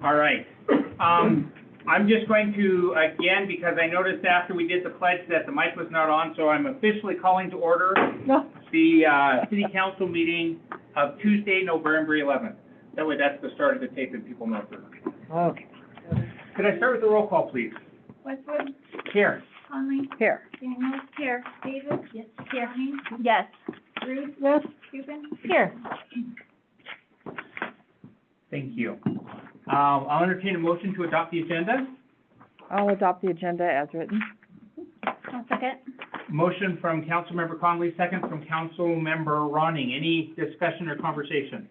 All right. I'm just going to, again, because I noticed after we did the pledge that the mic was not on, so I'm officially calling to order the city council meeting of Tuesday, November 11th. That way, that's the start of the tape and people know. Okay. Could I start with the roll call, please? Westwood, Here. Conley, Here. Daniels. Here. Davis. Yes. Here. Yes. Rude. Yes. Cuban. Here. Thank you. I'll entertain a motion to adopt the agenda. I'll adopt the agenda as written. I'll second. Motion from Councilmember Conley, second from Councilmember Ronning. Any discussion or conversation?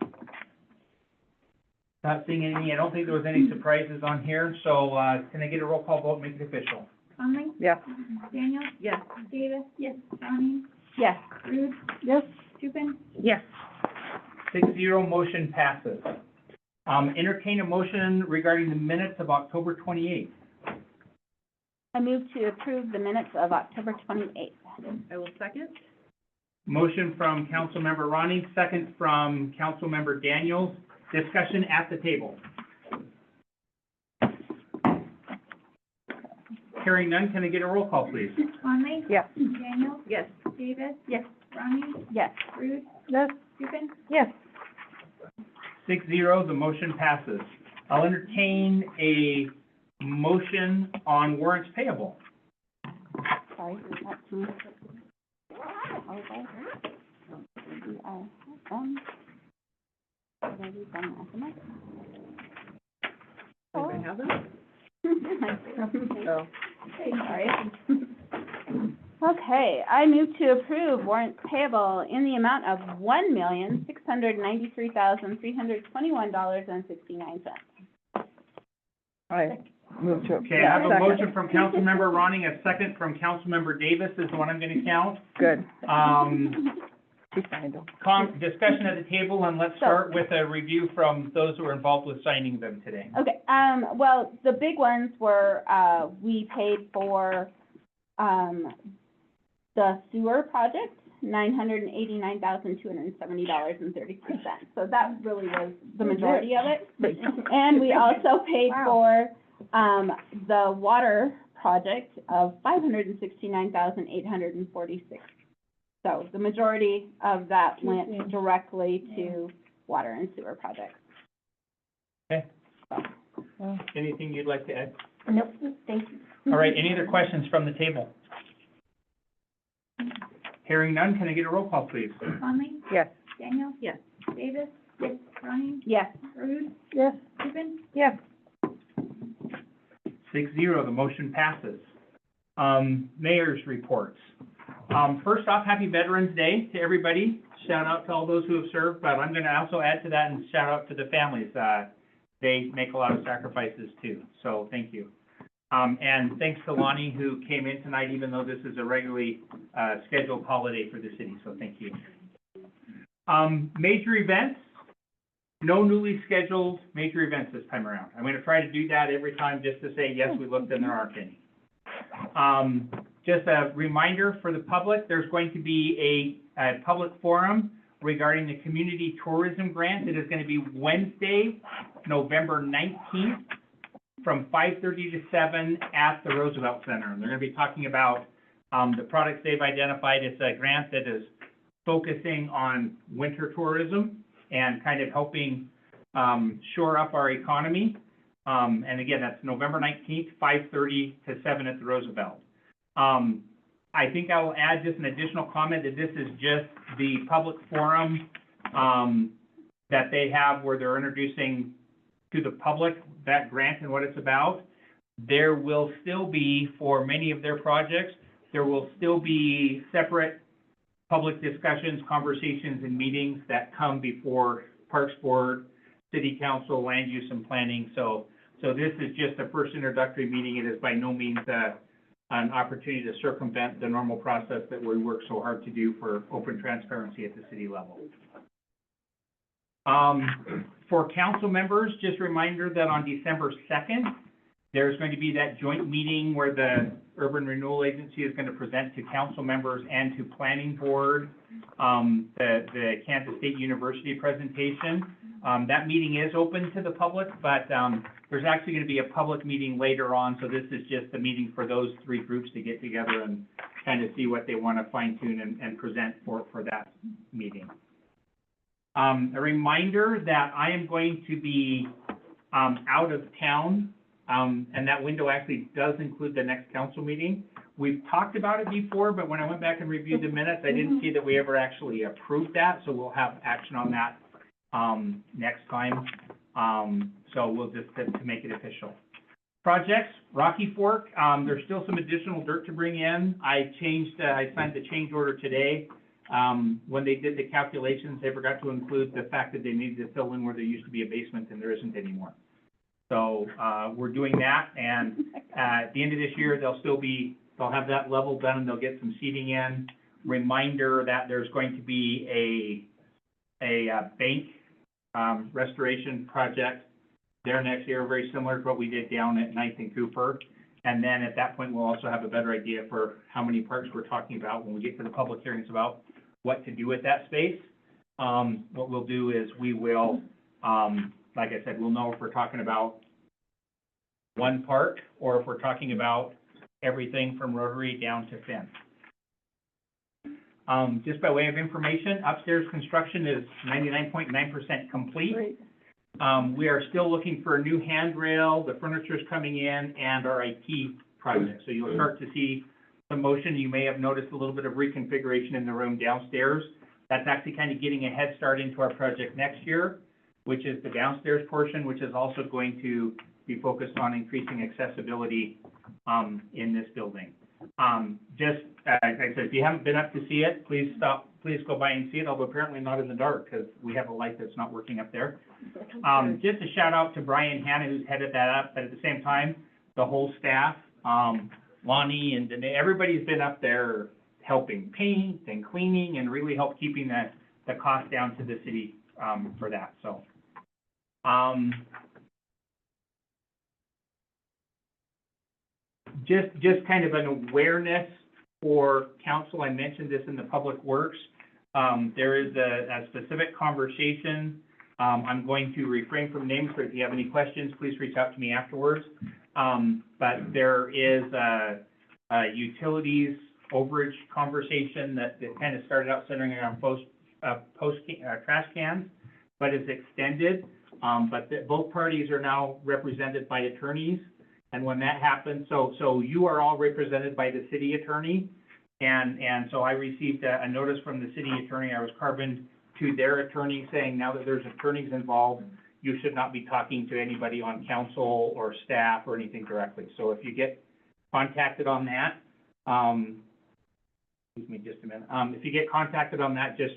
Not seeing any. I don't think there was any surprises on here, so, can I get a roll call vote, make it official? Conley. Yes. Daniels. Yes. Davis. Yes. Ronnie. Yes. Rude. Yes. Cuban. Yes. 6-0, motion passes. Entertain a motion regarding the minutes of October 28th. I move to approve the minutes of October 28th. I will second. Motion from Councilmember Ronnie, second from Councilmember Daniels. Discussion at the table. Hearing none, can I get a roll call, please? Conley. Yes. Daniels. Yes. Davis. Yes. Ronnie. Yes. Rude. Yes. Cuban. Yes. 6-0, the motion passes. I'll entertain a motion on warrants payable. Sorry, that's me. Okay. Did I read them off the mic? Anybody have them? Oh. Sorry. Okay, I move to approve warrants payable in the amount of $1,693,321.69. I move to. Okay, I have a Second. motion from Councilmember Ronning, a second from Councilmember Davis is the one I'm going to count. Good. She signed them. Discussion at the table, and let's start with a review from those who were involved with signing them today. Okay, well, the big ones were, we paid for, the sewer project, $989,270.33. So that really was the majority of it. And we also paid for, the water project of $569,846. So the majority of that went directly to water and sewer projects. Okay. Anything you'd like to add? Nope, thank you. All right, any other questions from the table? Hearing none, can I get a roll call, please? Conley. Yes. Daniels. Yes. Davis. Yes. Ronnie. Yes. Rude. Yes. Cuban. Yes. 6-0, the motion passes. Mayor's reports. First off, happy Veterans Day to everybody. Shout out to all those who have served, but I'm going to also add to that and shout out to the families. They make a lot of sacrifices too, so thank you. And thanks to Lonnie, who came in tonight, even though this is a regularly scheduled holiday for the city, so thank you. Major events, no newly scheduled major events this time around. I'm going to try to do that every time just to say, yes, we looked and there aren't any. Just a reminder for the public, there's going to be a public forum regarding the community tourism grant. It is going to be Wednesday, November 19th, from 5:30 to 7 at the Roosevelt Center. And they're going to be talking about the products they've identified. It's a grant that is focusing on winter tourism and kind of helping shore up our economy. And again, that's November 19th, 5:30 to 7 at the Roosevelt. I think I will add just an additional comment that this is just the public forum that they have where they're introducing to the public that grant and what it's about. There will still be, for many of their projects, there will still be separate public discussions, conversations, and meetings that come before Parks Board, City Council, Land Use and Planning. So this is just a first introductory meeting. It is by no means an opportunity to circumvent the normal process that we work so hard to do for open transparency at the city level. For council members, just a reminder that on December 2nd, There's going to be that joint meeting where the Urban Renewal Agency is going to present to council members and to planning board, the Kansas State University presentation. That meeting is open to the public, but, there's actually going to be a public meeting later on, so this is just a meeting for those three groups to get together and kind of see what they want to fine tune and present for that meeting. A reminder that I am going to be, out of town, and that window actually does include the next council meeting. We've talked about it before, but when I went back and reviewed the minutes, I didn't see that we ever actually approved that, so we'll have action on that, next time. So we'll just, to make it official. Projects, Rocky Fork, there's still some additional dirt to bring in. I signed the change order today. When they did the calculations, they forgot to include the fact that they needed to fill in where there used to be a basement and there isn't anymore. So, we're doing that, and at the end of this year, they'll have that level done and they'll get some seating in. Reminder that there's going to be a bank, restoration project there next year, very similar to what we did down at 9th and Cooper. And then at that point, we'll also have a better idea for how many parks we're talking about when we get to the public hearings about what to do with that space. What we'll do is we will, like I said, we'll know if we're talking about one park or if we're talking about everything from Rotary down to Finn. Just by way of information, upstairs construction is 99.9% complete. Great. We are still looking for a new handrail, the furniture's coming in, and our IT project. So you'll start to see some motion. You may have noticed a little bit of reconfiguration in the room downstairs. That's actually kind of getting a head start into our project next year, which is the downstairs portion, which is also going to be focused on increasing accessibility in this building. Just, like I said, if you haven't been up to see it, please go by and see it, although apparently not in the dark, because we have a light that's not working up there. Just a shout out to Brian Hanna, who's headed that up, but at the same time, the whole staff, Lonnie and Danae, everybody's been up there helping paint and cleaning and really help keeping the cost down to the city, for that, so. Just kind of an awareness for council, I mentioned this in the Public Works. There is a specific conversation. I'm going to refrain from names, but if you have any questions, please reach out to me afterwards. But there is a utilities overage conversation that kind of started out centering around trash cans, but is extended. But both parties are now represented by attorneys. And when that happens, so you are all represented by the city attorney. And so I received a notice from the city attorney. I was carboned to their attorney saying, now that there's attorneys involved, you should not be talking to anybody on council or staff or anything directly. So if you get contacted on that, excuse me just a minute. If you get contacted on that, just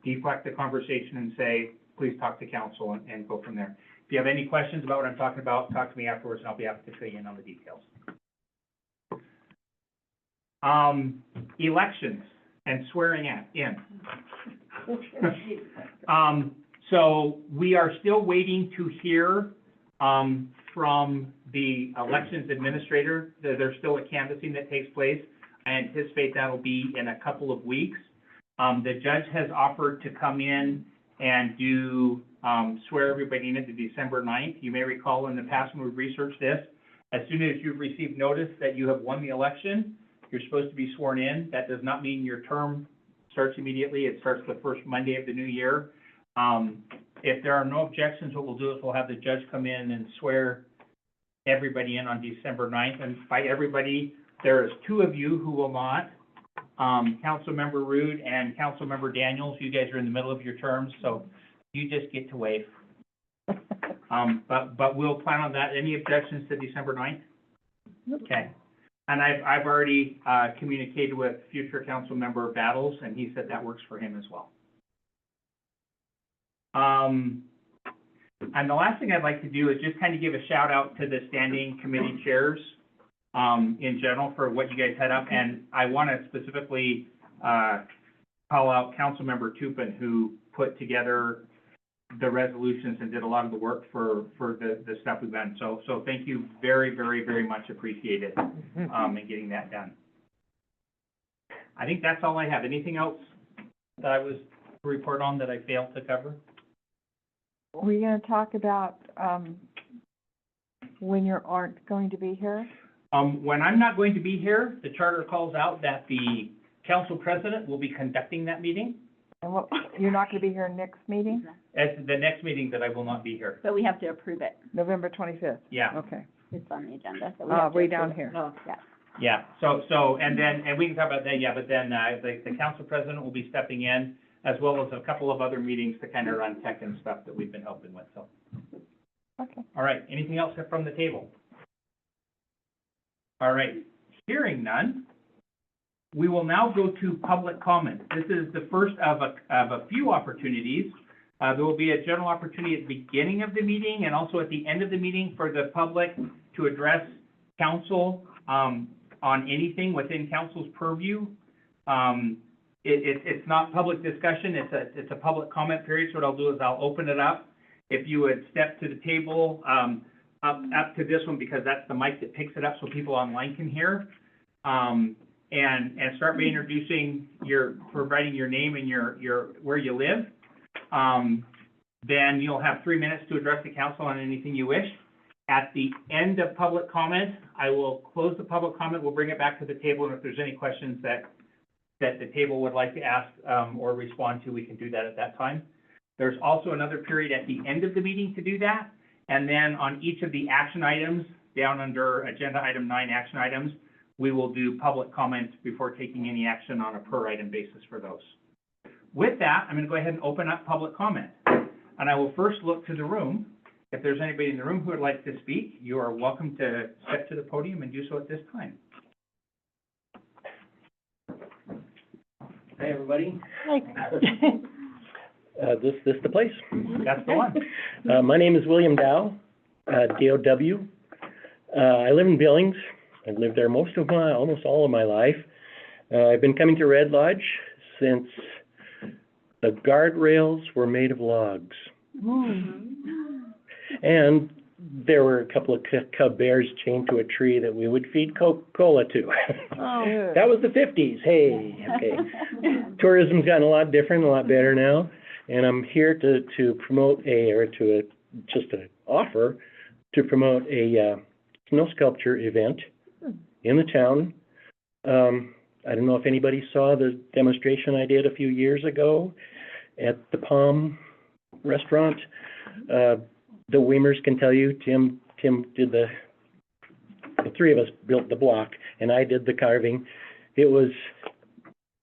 deflect the conversation and say, please talk to council and go from there. If you have any questions about what I'm talking about, talk to me afterwards and I'll be happy to fill you in on the details. Elections and swearing in. So we are still waiting to hear from the elections administrator. There's still a canvassing that takes place. I anticipate that'll be in a couple of weeks. The judge has offered to come in and do swear everybody in to December 9th. You may recall in the past when we've researched this, as soon as you've received notice that you have won the election, you're supposed to be sworn in. That does not mean your term starts immediately. It starts the first Monday of the new year. If there are no objections, what we'll do is we'll have the judge come in and swear everybody in on December 9th. And by everybody, there is two of you who will not. Councilmember Rood and Councilmember Daniels, you guys are in the middle of your terms, so you just get to wave. But we'll plan on that. Any objections to December 9th? Okay. And I've already communicated with future council member Battles, and he said that works for him as well. And the last thing I'd like to do is just kind of give a shout out to the standing committee chairs in general for what you guys head up. And I want to specifically call out Councilmember Tupin, who put together the resolutions and did a lot of the work for the stuff we've done. So thank you very, very, very much appreciated, in getting that done. I think that's all I have. Anything else that I was to report on that I failed to cover? We're gonna talk about, when you aren't going to be here? When I'm not going to be here, the charter calls out that the council president will be conducting that meeting. And what, you're not gonna be here next meeting? At the next meeting that I will not be here. But we have to approve it. November 25th? Yeah, Okay. It's on the agenda, so we have to Way approve down it. here. Oh, yeah. yeah. So, and we can talk about that, yeah, but then, the council president will be stepping in, as well as a couple of other meetings to kind of run tech and stuff that we've been helping with, so. Okay. All right, anything else from the table? All right, hearing none, we will now go to public comment. This is the first of a few opportunities. There will be a general opportunity at the beginning of the meeting and also at the end of the meeting for the public to address council, on anything within council's purview. It's not public discussion, it's a public comment period, so what I'll do is I'll open it up. If you would step to the table, up to this one, because that's the mic that picks it up so people online can hear. And start by introducing providing your name and your where you live. Then you'll have 3 minutes to address the council on anything you wish. At the end of public comment, I will close the public comment, we'll bring it back to the table, and if there's any questions that the table would like to ask, or respond to, we can do that at that time. There's also another period at the end of the meeting to do that, and then on each of the action items, down under agenda item 9 action items, we will do public comments before taking any action on a per item basis for those. With that, I'm going to go ahead and open up public comment. And I will first look to the room. If there's anybody in the room who would like to speak, you are welcome to step to the podium and do so at this time. Hi, everybody. Hi. This the place? That's the one. My name is William Dow, D-O-W. I live in Billings. I've lived there almost all of my life. I've been coming to Red Lodge since the guardrails were made of logs. And there were a couple of cub bears chained to a tree that we would feed Coca-Cola to. Oh. That was the 50s. Hey, okay. Tourism's gotten a lot different, a lot better now. And I'm here to promote offer to promote a snow sculpture event in the town. I don't know if anybody saw the demonstration I did a few years ago at the Palm Restaurant. The Weimers can tell you, Tim did the three of us built the block, and I did the carving. It was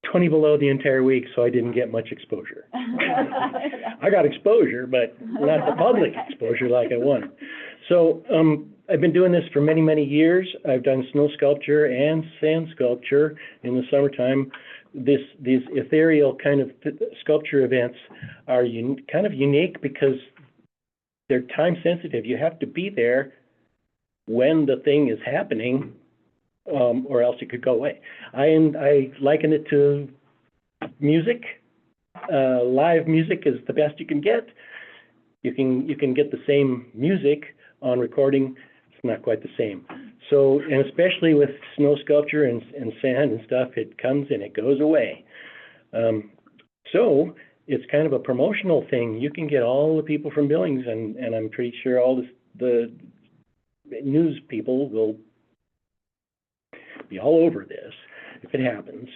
20 below the entire week, so I didn't get much exposure. I got exposure, but not the public exposure like I wanted. So I've been doing this for many, many years. I've done snow sculpture and sand sculpture in the summertime. These ethereal kind of sculpture events are kind of unique because they're time sensitive. You have to be there when the thing is happening, or else it could go away. I liken it to music. Live music is the best you can get. You can get the same music on recording. It's not quite the same. So, and especially with snow sculpture and sand and stuff, it comes and it goes away. So it's kind of a promotional thing. You can get all the people from Billings, and I'm pretty sure all the news people will be all over this if it happens.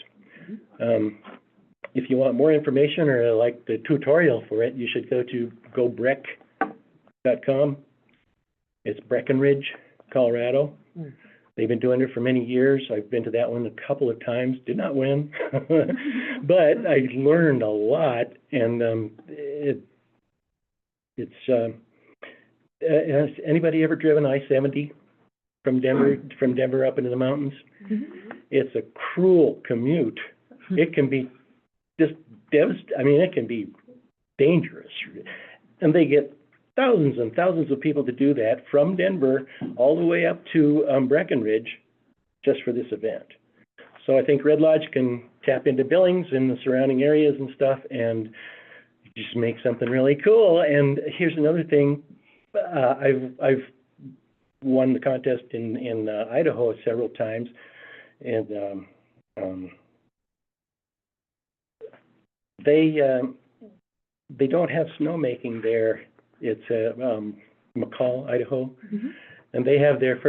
If you want more information or like the tutorial for it, you should go to gobrec.com. It's Breckenridge, Colorado. They've been doing it for many years. I've been to that one a couple of times, did not win, but I learned a lot, and has anybody ever driven I-70 from Denver up into the mountains? It's a cruel commute. It can be just it can be dangerous. And they get thousands and thousands of people to do that from Denver all the way up to Breckenridge just for this event. So I think Red Lodge can tap into Billings and the surrounding areas and stuff and just make something really cool. And here's another thing, I've won the contest in Idaho several times, and, they don't have snowmaking there. It's, McCall, Idaho. And they have they've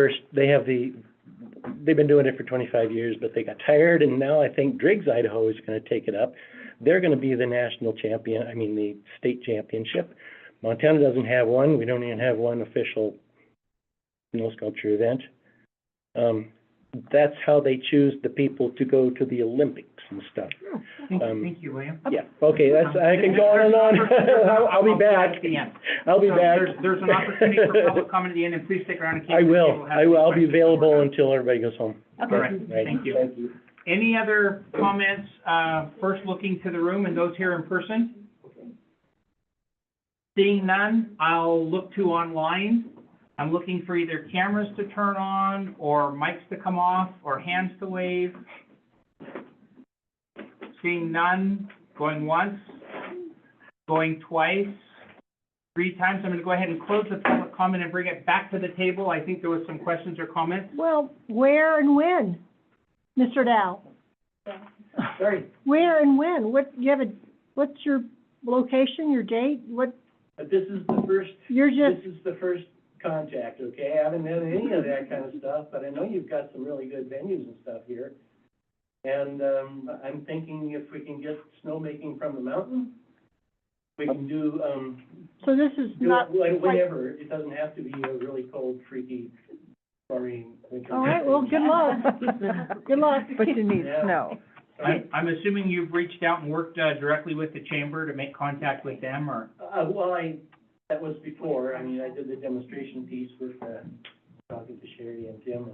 been doing it for 25 years, but they got tired, and now I think Driggs, Idaho is gonna take it up. They're gonna be the national champion, the state championship. Montana doesn't have one. We don't even have one official snow sculpture event. That's how they choose the people to go to the Olympics and stuff. Thank you, William. Yeah, okay, I can go on and on. I'll be back. At the end. I'll be So back. There's an opportunity for public comment at the end, and please stick around in case. I will, people have any I'll be questions. available until everybody goes home. All right, Right. thank you. Any other comments, first looking to the room and those here in person? Seeing none, I'll look to online. I'm looking for either cameras to turn on, or mics to come off, or hands to wave. Seeing none, going once, going twice, 3 times. I'm gonna go ahead and close the public comment and bring it back to the table. I think there was some questions or comments. Well, where and when, Mr. Dow? Sorry, Where and when? What's your location, your date? but this is the first contact, okay? I haven't done any of that kind of stuff, but I know you've got some really good venues and stuff here. And, I'm thinking if we can get snowmaking from the mountain, we can do, So this is do not, it like whenever. It doesn't have to be a really cold, freaky, stormy winter. all right, well, good luck. Good luck. But you need Yeah. snow. I'm assuming you've reached out and worked, directly with the chamber to make contact with them, or? That was before. I did the demonstration piece with, talking to Sherry and Tim,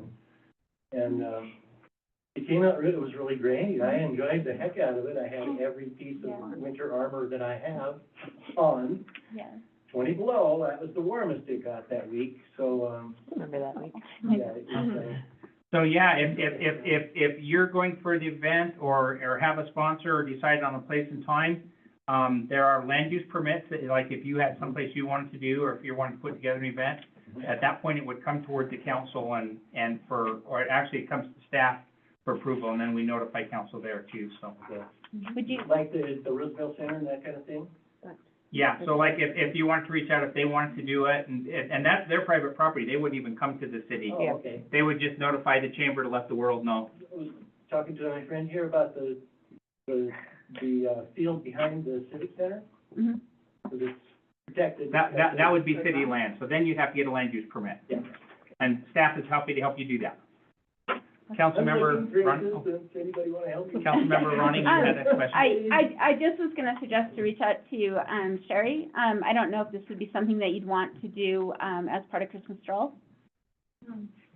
and it came out, it was really great. I enjoyed the heck out of it. I had every piece of winter armor that I have on. Yes. 20 below, that was the warmest it got that week, so, Remember that week? yeah, it was, So, yeah, if you're going for the event or have a sponsor or decide on a place and time, there are land use permits, that, like if you had someplace you wanted to do, or if you wanted to put together an event, at that point, it would come toward the council or it actually comes to staff for approval, and then we notify council there too, so. yeah. Would you, Like the Roosevelt Center and that kind of thing? Yeah, so like if you wanted to reach out, if they wanted to do it, and that's their private property, they wouldn't even come to the city. Oh, okay. They would just notify the chamber to let the world know. I was talking to my friend here about the field behind the civic center, mhm. because it's protected. That would be city land, so then you'd have to get a land use permit. Yeah. And staff is happy to help you do that. Councilmember Does anybody want to help me? Councilmember Ronning, you had a question? I just was gonna suggest to reach out to, Sherry. I don't know if this would be something that you'd want to do, as part of Christmas Stroll.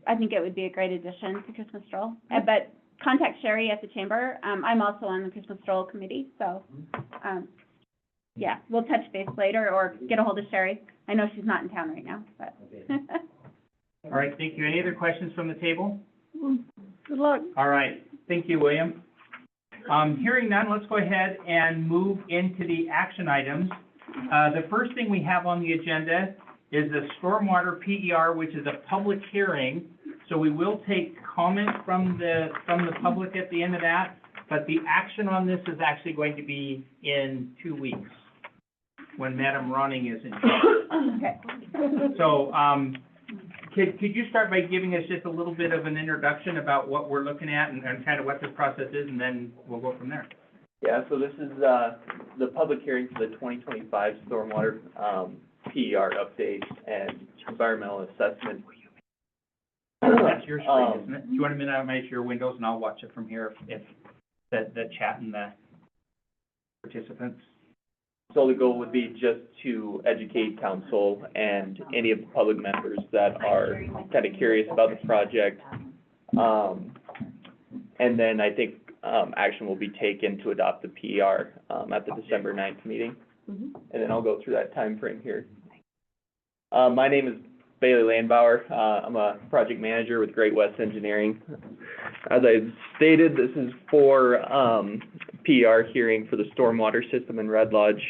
I think it would be a great addition to Christmas Stroll. But contact Sherry at the chamber. I'm also on the Christmas Stroll committee, so, yeah, we'll touch base later or get a hold of Sherry. I know she's not in town right now, but. Okay. All right, thank you. Any other questions from the table? Good luck. All right, thank you, William. Hearing none, let's go ahead and move into the action items. The first thing we have on the agenda is the stormwater PER, which is a public hearing. So we will take comments from the public at the end of that, but the action on this is actually going to be in 2 weeks, when Madam Ronning is in charge. Okay. So, could you start by giving us just a little bit of an introduction about what we're looking at and kind of what this process is, and then we'll go from there? Yeah, so this is, the public hearing for the 2025 stormwater, PER update and environmental assessment. That's your screen, isn't it? Do you want to minimize your windows, and I'll watch it from here if the chat and the participants? So the goal would be just to educate council and any of the public members that are kind of curious about the project. And then I think, action will be taken to adopt the PER, at the December 9th meeting. And then I'll go through that time frame here. My name is Bailey Landbauer. I'm a project manager with Great West Engineering. As I stated, this is for, PER hearing for the stormwater system in Red Lodge.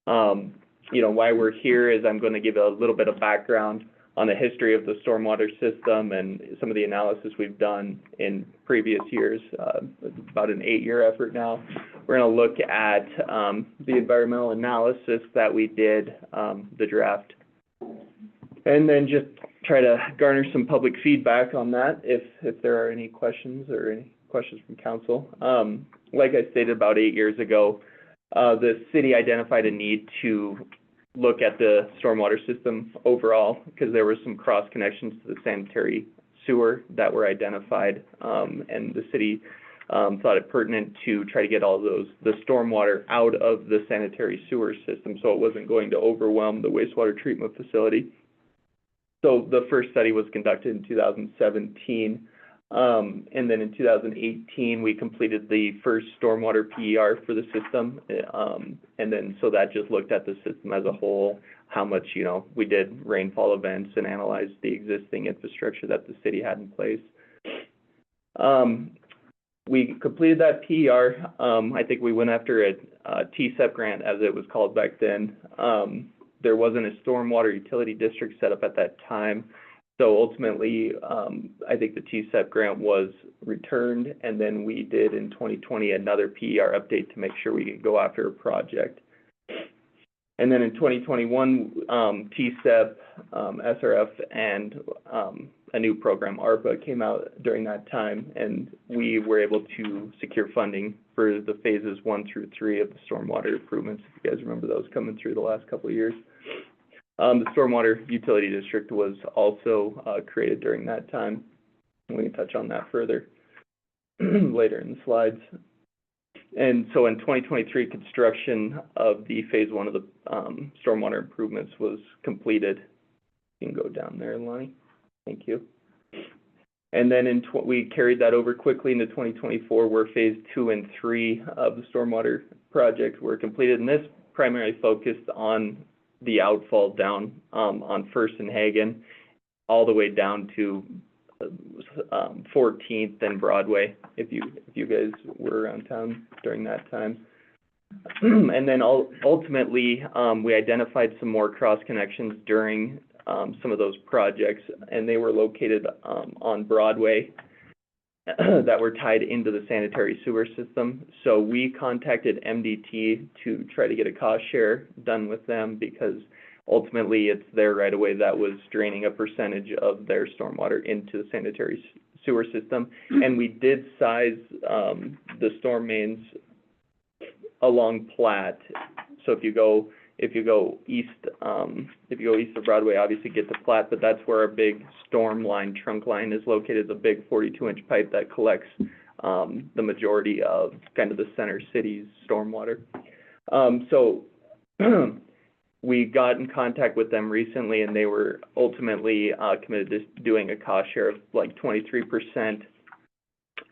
You know, why we're here is I'm gonna give a little bit of background on the history of the stormwater system and some of the analysis we've done in previous years. It's about an 8-year effort now. We're gonna look at, the environmental analysis that we did, the draft, and then just try to garner some public feedback on that, if there are any questions from council. Like I stated about 8 years ago, the city identified a need to look at the stormwater system overall, because there were some cross connections to the sanitary sewer that were identified, and the city thought it pertinent to try to get all the stormwater out of the sanitary sewer system, so it wasn't going to overwhelm the wastewater treatment facility. So the first study was conducted in 2017, and then in 2018, we completed the first stormwater PER for the system, and then so that just looked at the system as a whole, how much, you know, we did rainfall events and analyzed the existing infrastructure that the city had in place. We completed that PER. I think we went after a TSEP grant, as it was called back then. There wasn't a stormwater utility district set up at that time. So ultimately, I think the TSEP grant was returned, and then we did in 2020 another PER update to make sure we could go after a project. And then in 2021, TSEP, SRF, and a new program, ARPA, came out during that time, and we were able to secure funding for the phases 1 through 3 of the stormwater improvements, if you guys remember those coming through the last couple of years. The stormwater utility district was also created during that time. We can touch on that further later in the slides. And so in 2023, construction of the phase 1 of the stormwater improvements was completed. You can go down there, Lonnie. Thank you. And then we carried that over quickly into 2024, where phase 2 and 3 of the stormwater project were completed. And this primarily focused on the outfall down on First and Hagen, all the way down to 14th and Broadway, if you guys were around town during that time. And then ultimately, we identified some more cross connections during some of those projects, and they were located on Broadway that were tied into the sanitary sewer system. So we contacted MDT to try to get a cost share done with them, because ultimately it's their right of way that was draining a percentage of their stormwater into the sanitary sewer system. And we did size the storm mains along Platte. So if you go east of Broadway, obviously get to Platte, but that's where our big storm line, trunk line is located, the big 42-inch pipe that collects the majority of kind of the center city's stormwater. So we got in contact with them recently, and they were ultimately committed to doing a cost share of like 23%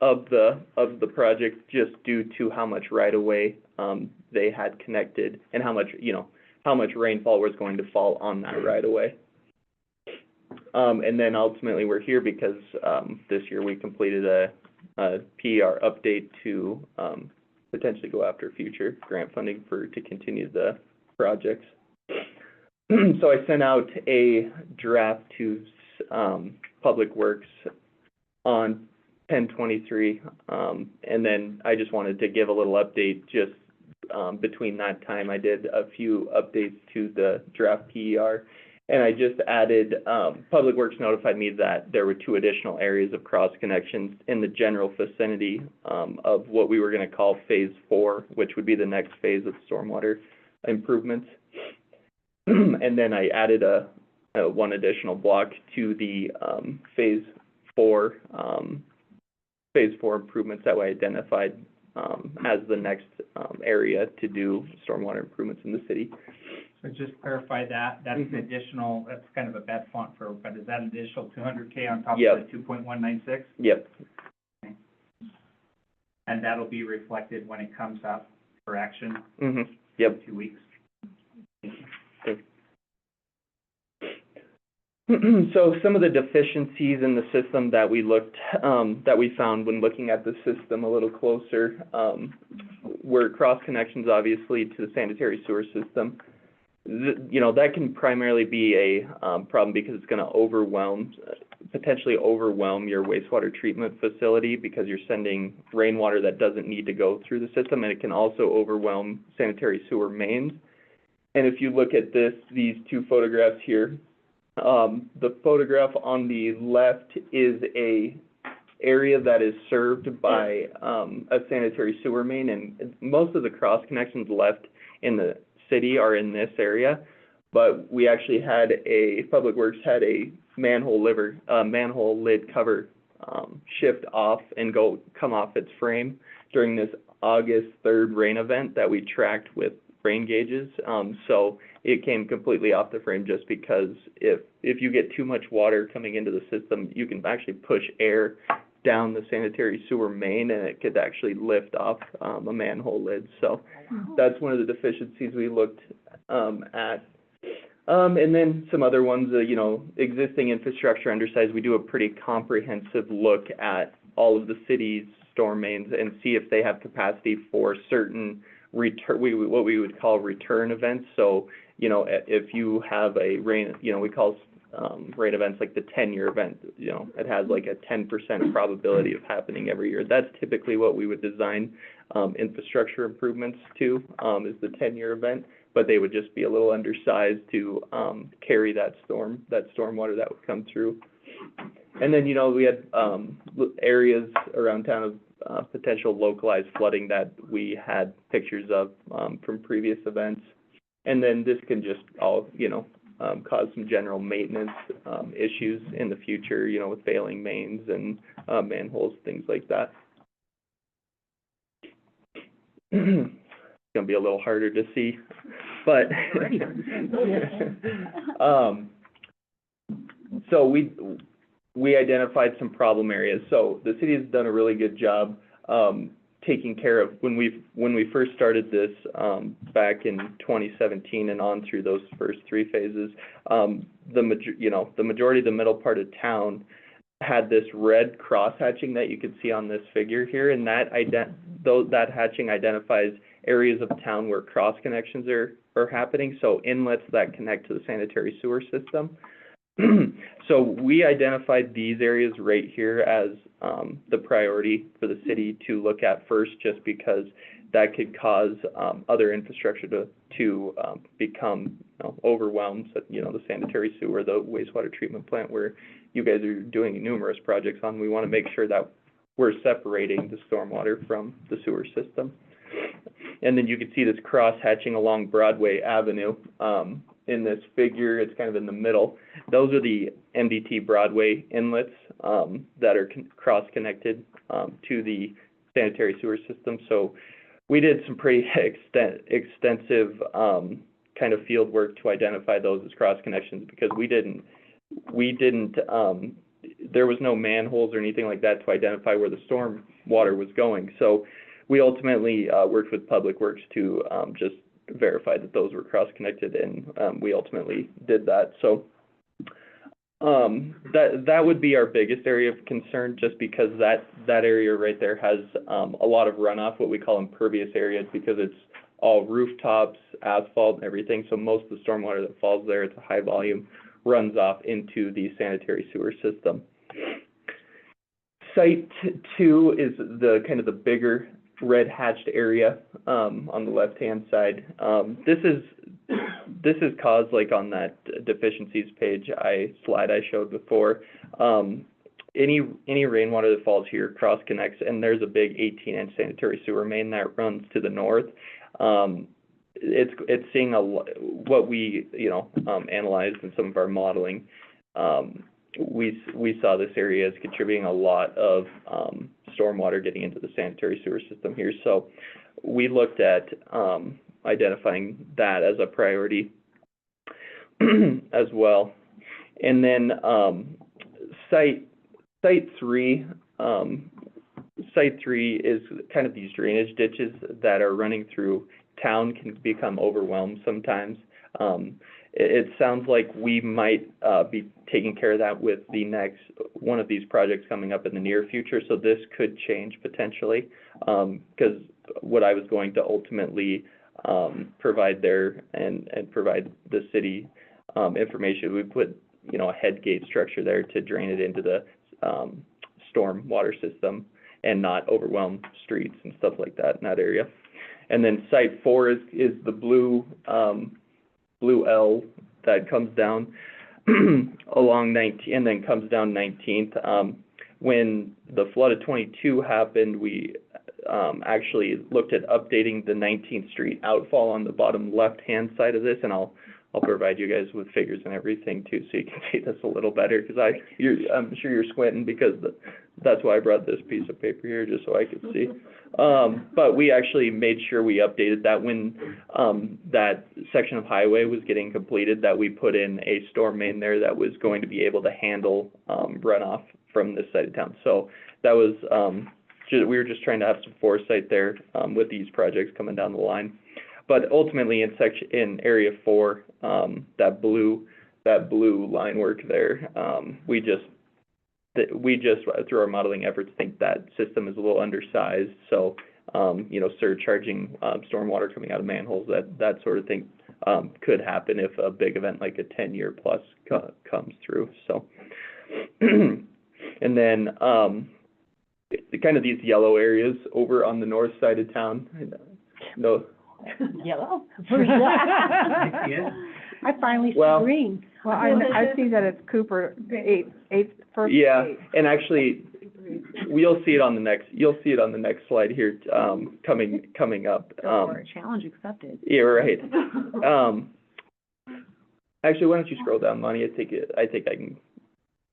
of the project, just due to how much right-of-way they had connected, and how much rainfall was going to fall on that right-of-way. And then ultimately we're here because this year we completed a PER update to potentially go after future grant funding to continue the projects. So I sent out a draft to Public Works on 10/23, and then I just wanted to give a little update. Just between that time, I did a few updates to the draft PER, and I just added, Public Works notified me that there were 2 additional areas of cross connections in the general vicinity of what we were going to call phase 4, which would be the next phase of stormwater improvements. And then I added a 1 additional block to the phase 4 improvements that we identified as the next area to do stormwater improvements in the city. So just clarify that, that's additional, that's kind of a bad font but is that additional 200K on top of the 2.196? Yep. Okay. And that'll be reflected when it comes up for action? Yep. In 2 weeks? So some of the deficiencies in the system that we that we found when looking at the system a little closer, were cross connections, obviously, to the sanitary sewer system. You know, that can primarily be a, problem because it's gonna potentially overwhelm your wastewater treatment facility because you're sending rainwater that doesn't need to go through the system, and it can also overwhelm sanitary sewer mains. And if you look at these two photographs here, the photograph on the left is a area that is served by, a sanitary sewer main, and most of the cross connections left in the city are in this area, but we actually had Public Works had a manhole lid cover, shift off and come off its frame during this August 3rd rain event that we tracked with rain gauges. So it came completely off the frame just because if you get too much water coming into the system, you can actually push air down the sanitary sewer main and it could actually lift off a manhole lid. So that's one of the deficiencies we looked at. And then some other ones, you know, existing infrastructure undersized. We do a pretty comprehensive look at all of the city's storm mains and see if they have capacity for certain what we would call return events. So, you know, if you have a rain, you know, we call rain events like the 10-year event, you know, it has like a 10% probability of happening every year. That's typically what we would design infrastructure improvements to, is the 10-year event, but they would just be a little undersized to carry that stormwater that would come through. And then, you know, we had areas around town of potential localized flooding that we had pictures of from previous events. And then this can just all, you know, cause some general maintenance issues in the future, you know, with failing mains and manholes, things like that. It's gonna be a little harder to see, but so we identified some problem areas. So the city has done a really good job taking care of, when we first started this back in 2017 and on through those first three phases, the majority of the middle part of town had this red cross hatching that you can see on this figure here, and that hatching identifies areas of town where cross connections are happening, so inlets that connect to the sanitary sewer system. So we identified these areas right here as the priority for the city to look at first, just because that could cause other infrastructure to become overwhelmed. So, you know, the sanitary sewer, the wastewater treatment plant, where you guys are doing numerous projects on, we want to make sure that we're separating the stormwater from the sewer system. And then you can see this cross hatching along Broadway Avenue. In this figure, it's kind of in the middle. Those are the MDT Broadway inlets that are cross-connected to the sanitary sewer system. So we did some pretty extensive kind of field work to identify those as cross connections, because we didn't there was no manholes or anything like that to identify where the storm water was going. So we ultimately worked with Public Works to just verify that those were cross-connected, and we ultimately did that. So that would be our biggest area of concern, just because that area right there has a lot of runoff, what we call impervious areas, because it's all rooftops, asphalt, and everything. So most of the stormwater that falls there, it's a high volume, runs off into the sanitary sewer system. Site 2 is the kind of the bigger red hatched area on the left-hand side. This is caused, like on that deficiencies page slide I showed before. Any rainwater that falls here cross connects, and there's a big 18-inch sanitary sewer main that runs to the north. It's seeing what we analyzed in some of our modeling. We saw this area as contributing a lot of stormwater getting into the sanitary sewer system here. So we looked at identifying that as a priority as well. And then site 3 is kind of these drainage ditches that are running through town, can become overwhelmed sometimes. It sounds like we might be taking care of that with the next, one of these projects coming up in the near future, so this could change potentially. Because what I was going to ultimately, provide there and provide the city, information, we put, you know, a head gate structure there to drain it into the, storm water system and not overwhelm streets and stuff like that in that area. And then site 4 is the blue L that comes down along 19, and then comes down 19th. When the flood of 22 happened, we actually looked at updating the 19th Street outfall on the bottom left-hand side of this, and I'll provide you guys with figures and everything too, so you can see this a little better, because I'm sure you're squinting, because that's why I brought this piece of paper here, just so I could see. But we actually made sure we updated that when, that section of highway was getting completed, that we put in a storm main there that was going to be able to handle, runoff from this side of town. So that was, we were just trying to have some foresight there, with these projects coming down the line. But ultimately, in area 4, that blue line work there, we just, through our modeling efforts, think that system is a little undersized. So, you know, surcharging, stormwater coming out of manholes, that sort of thing, could happen if a big event like a 10-year plus comes through, so. And then, kind of these yellow areas over on the north side of town, no. Yellow? Where's that? Yeah. I finally see Well- green. Well, I see that it's Cooper, first Yeah, 8. and actually, you'll see it on the next slide here, coming up. Challenge accepted. Yeah, right. Actually, why don't you scroll down, Lonnie? I think I can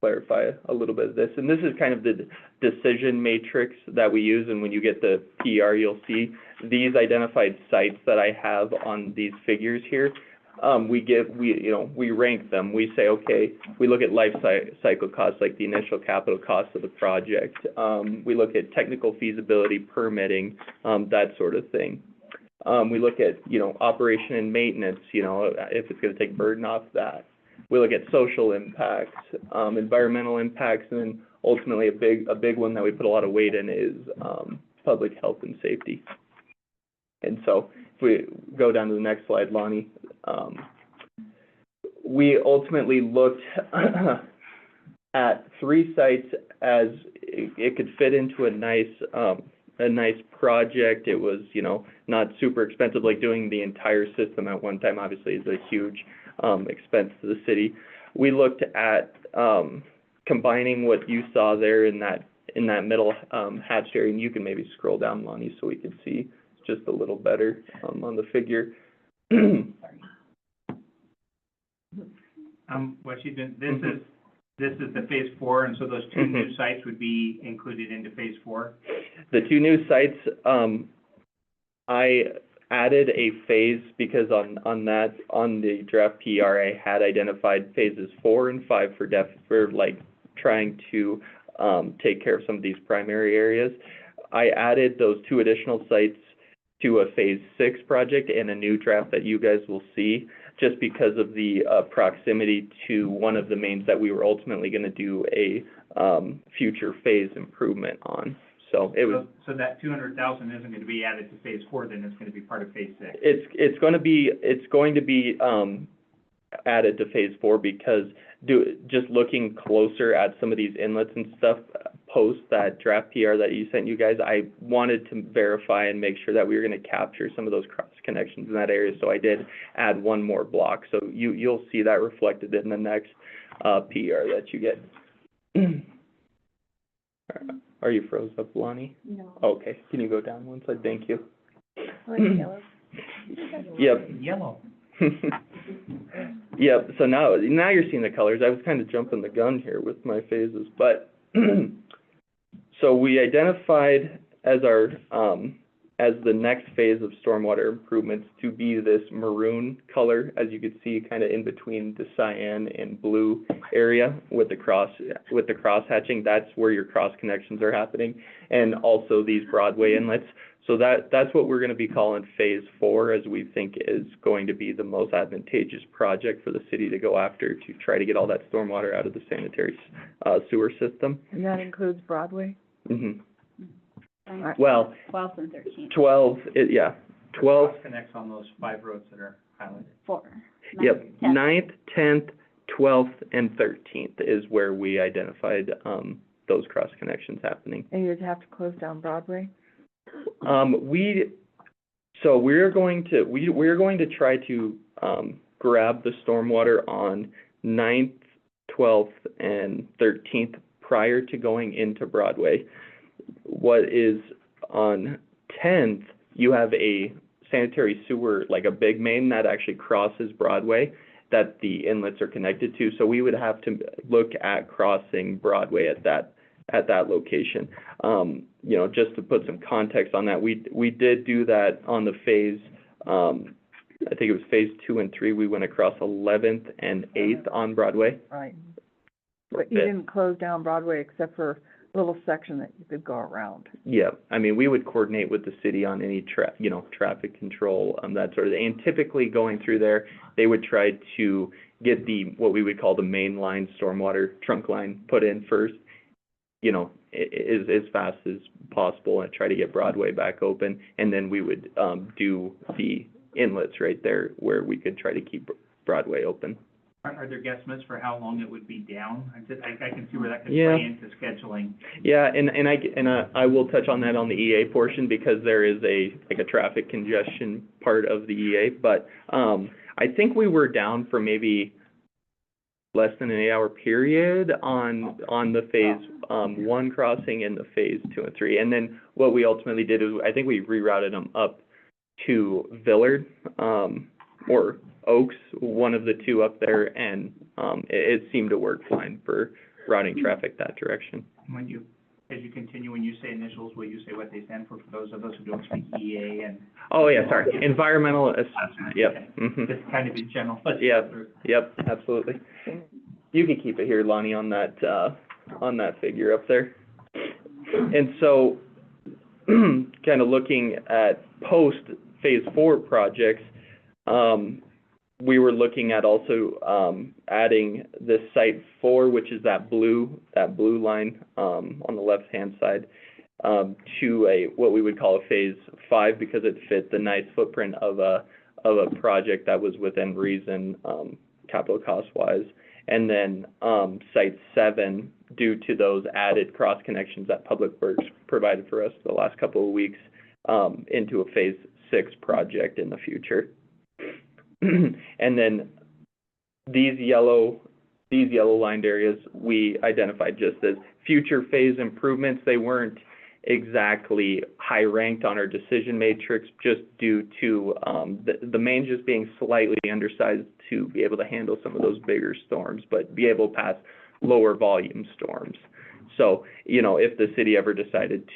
clarify a little bit of this. And this is kind of the decision matrix that we use, and when you get the PR, you'll see these identified sites that I have on these figures here. We rank them. We say, okay, we look at life cycle costs, like the initial capital cost of the project. We look at technical feasibility, permitting, that sort of thing. We look at, you know, operation and maintenance, you know, if it's gonna take burden off that. We look at social impacts, environmental impacts, and then ultimately a big one that we put a lot of weight in is, public health and safety. And so if we go down to the next slide, Lonnie, we ultimately looked at 3 sites as it could fit into a nice project. It was, you know, not super expensive, like doing the entire system at one time, obviously, is a huge expense to the city. We looked at combining what you saw there in that middle hatched area, and you can maybe scroll down, Lonnie, so we can see just a little better on the figure. What she's been, this is the phase 4, and so those 2 new sites would be included into phase 4? The 2 new sites, I added a phase because on the draft PR, I had identified phases 4 and 5 for like trying to take care of some of these primary areas. I added those 2 additional sites to a phase 6 project and a new draft that you guys will see, just because of the proximity to one of the mains that we were ultimately going to do a future phase improvement on. So it was. So that 200,000 isn't going to be added to phase 4, then it's going to be part of phase 6. It's going to be added to phase 4 because just looking closer at some of these inlets and stuff post that draft PR that you sent you guys, I wanted to verify and make sure that we were going to capture some of those cross connections in that area. So I did add 1 more block. So you'll see that reflected in the next PR that you get. Are you froze up, Lonnie? No. Okay. Can you go down one slide? Thank you. I like yellow. Yep. Yellow. Yep, so now you're seeing the colors. I was kind of jumping the gun here with my phases, but so we identified as our as the next phase of stormwater improvements to be this maroon color, as you can see, kind of in between the cyan and blue area with the cross hatching. That's where your cross connections are happening, and also these Broadway inlets. So that's what we're going to be calling phase 4, as we think is going to be the most advantageous project for the city to go after to try to get all that stormwater out of the sanitary sewer system. And that includes Broadway? Mhm. Alright. Well, 12th and 13th, 12, 12, Cross connects on those 5 roads that are highlighted. 4. yep, 10th. 9th, 10th, 12th, and 13th is where we identified, those cross connections happening. And you'd have to close down Broadway? We're going to try to, grab the stormwater on 9th, 12th, and 13th prior to going into Broadway. What is on 10th, you have a sanitary sewer, like a big main that actually crosses Broadway that the inlets are connected to, so we would have to look at crossing Broadway at that location. You know, just to put some context on that, we did do that on the phase, I think it was phase 2 and 3, we went across 11th and 8th on Broadway. Right. But you Yeah. didn't close down Broadway except for a little section that you could go around. Yeah, I mean, we would coordinate with the city on any traffic control, that sort of thing. And typically going through there, they would try to get what we would call the main line stormwater trunk line put in first, you know, as fast as possible, and try to get Broadway back open. And then we would, do the inlets right there where we could try to keep Broadway open. Are there guesstimates for how long it would be down? I can see where that could Yeah. play into scheduling. Yeah, and I will touch on that on the EA portion, because there is a traffic congestion part of the EA, but, I think we were down for maybe less than an 8-hour period on the phase, 1 crossing and the phase 2 and 3. And then what we ultimately did is, I think we rerouted them up to Villard, or Oaks, one of the two up there, and, it seemed to work fine for routing traffic that direction. As you continue, when you say initials, will you say what they stand for those of us who don't speak EA and? Oh, yeah, sorry, environmental assessment, yep, Okay. mhm. Just kind of in general. Yep, absolutely. You can keep it here, Lonnie, on that figure up there. And so, kind of looking at post-phase 4 projects, we were looking at also, adding this site 4, which is that blue line, on the left-hand side, to what we would call a phase 5, because it fit the nice footprint of a project that was within reason, capital cost-wise. And then, site 7, due to those added cross connections that Public Works provided for us the last couple of weeks, into a phase 6 project in the future. And then these yellow lined areas, we identified just as future phase improvements. They weren't exactly high ranked on our decision matrix, just due to, the main just being slightly undersized to be able to handle some of those bigger storms, but be able to pass lower volume storms. So, you know, if the city ever decided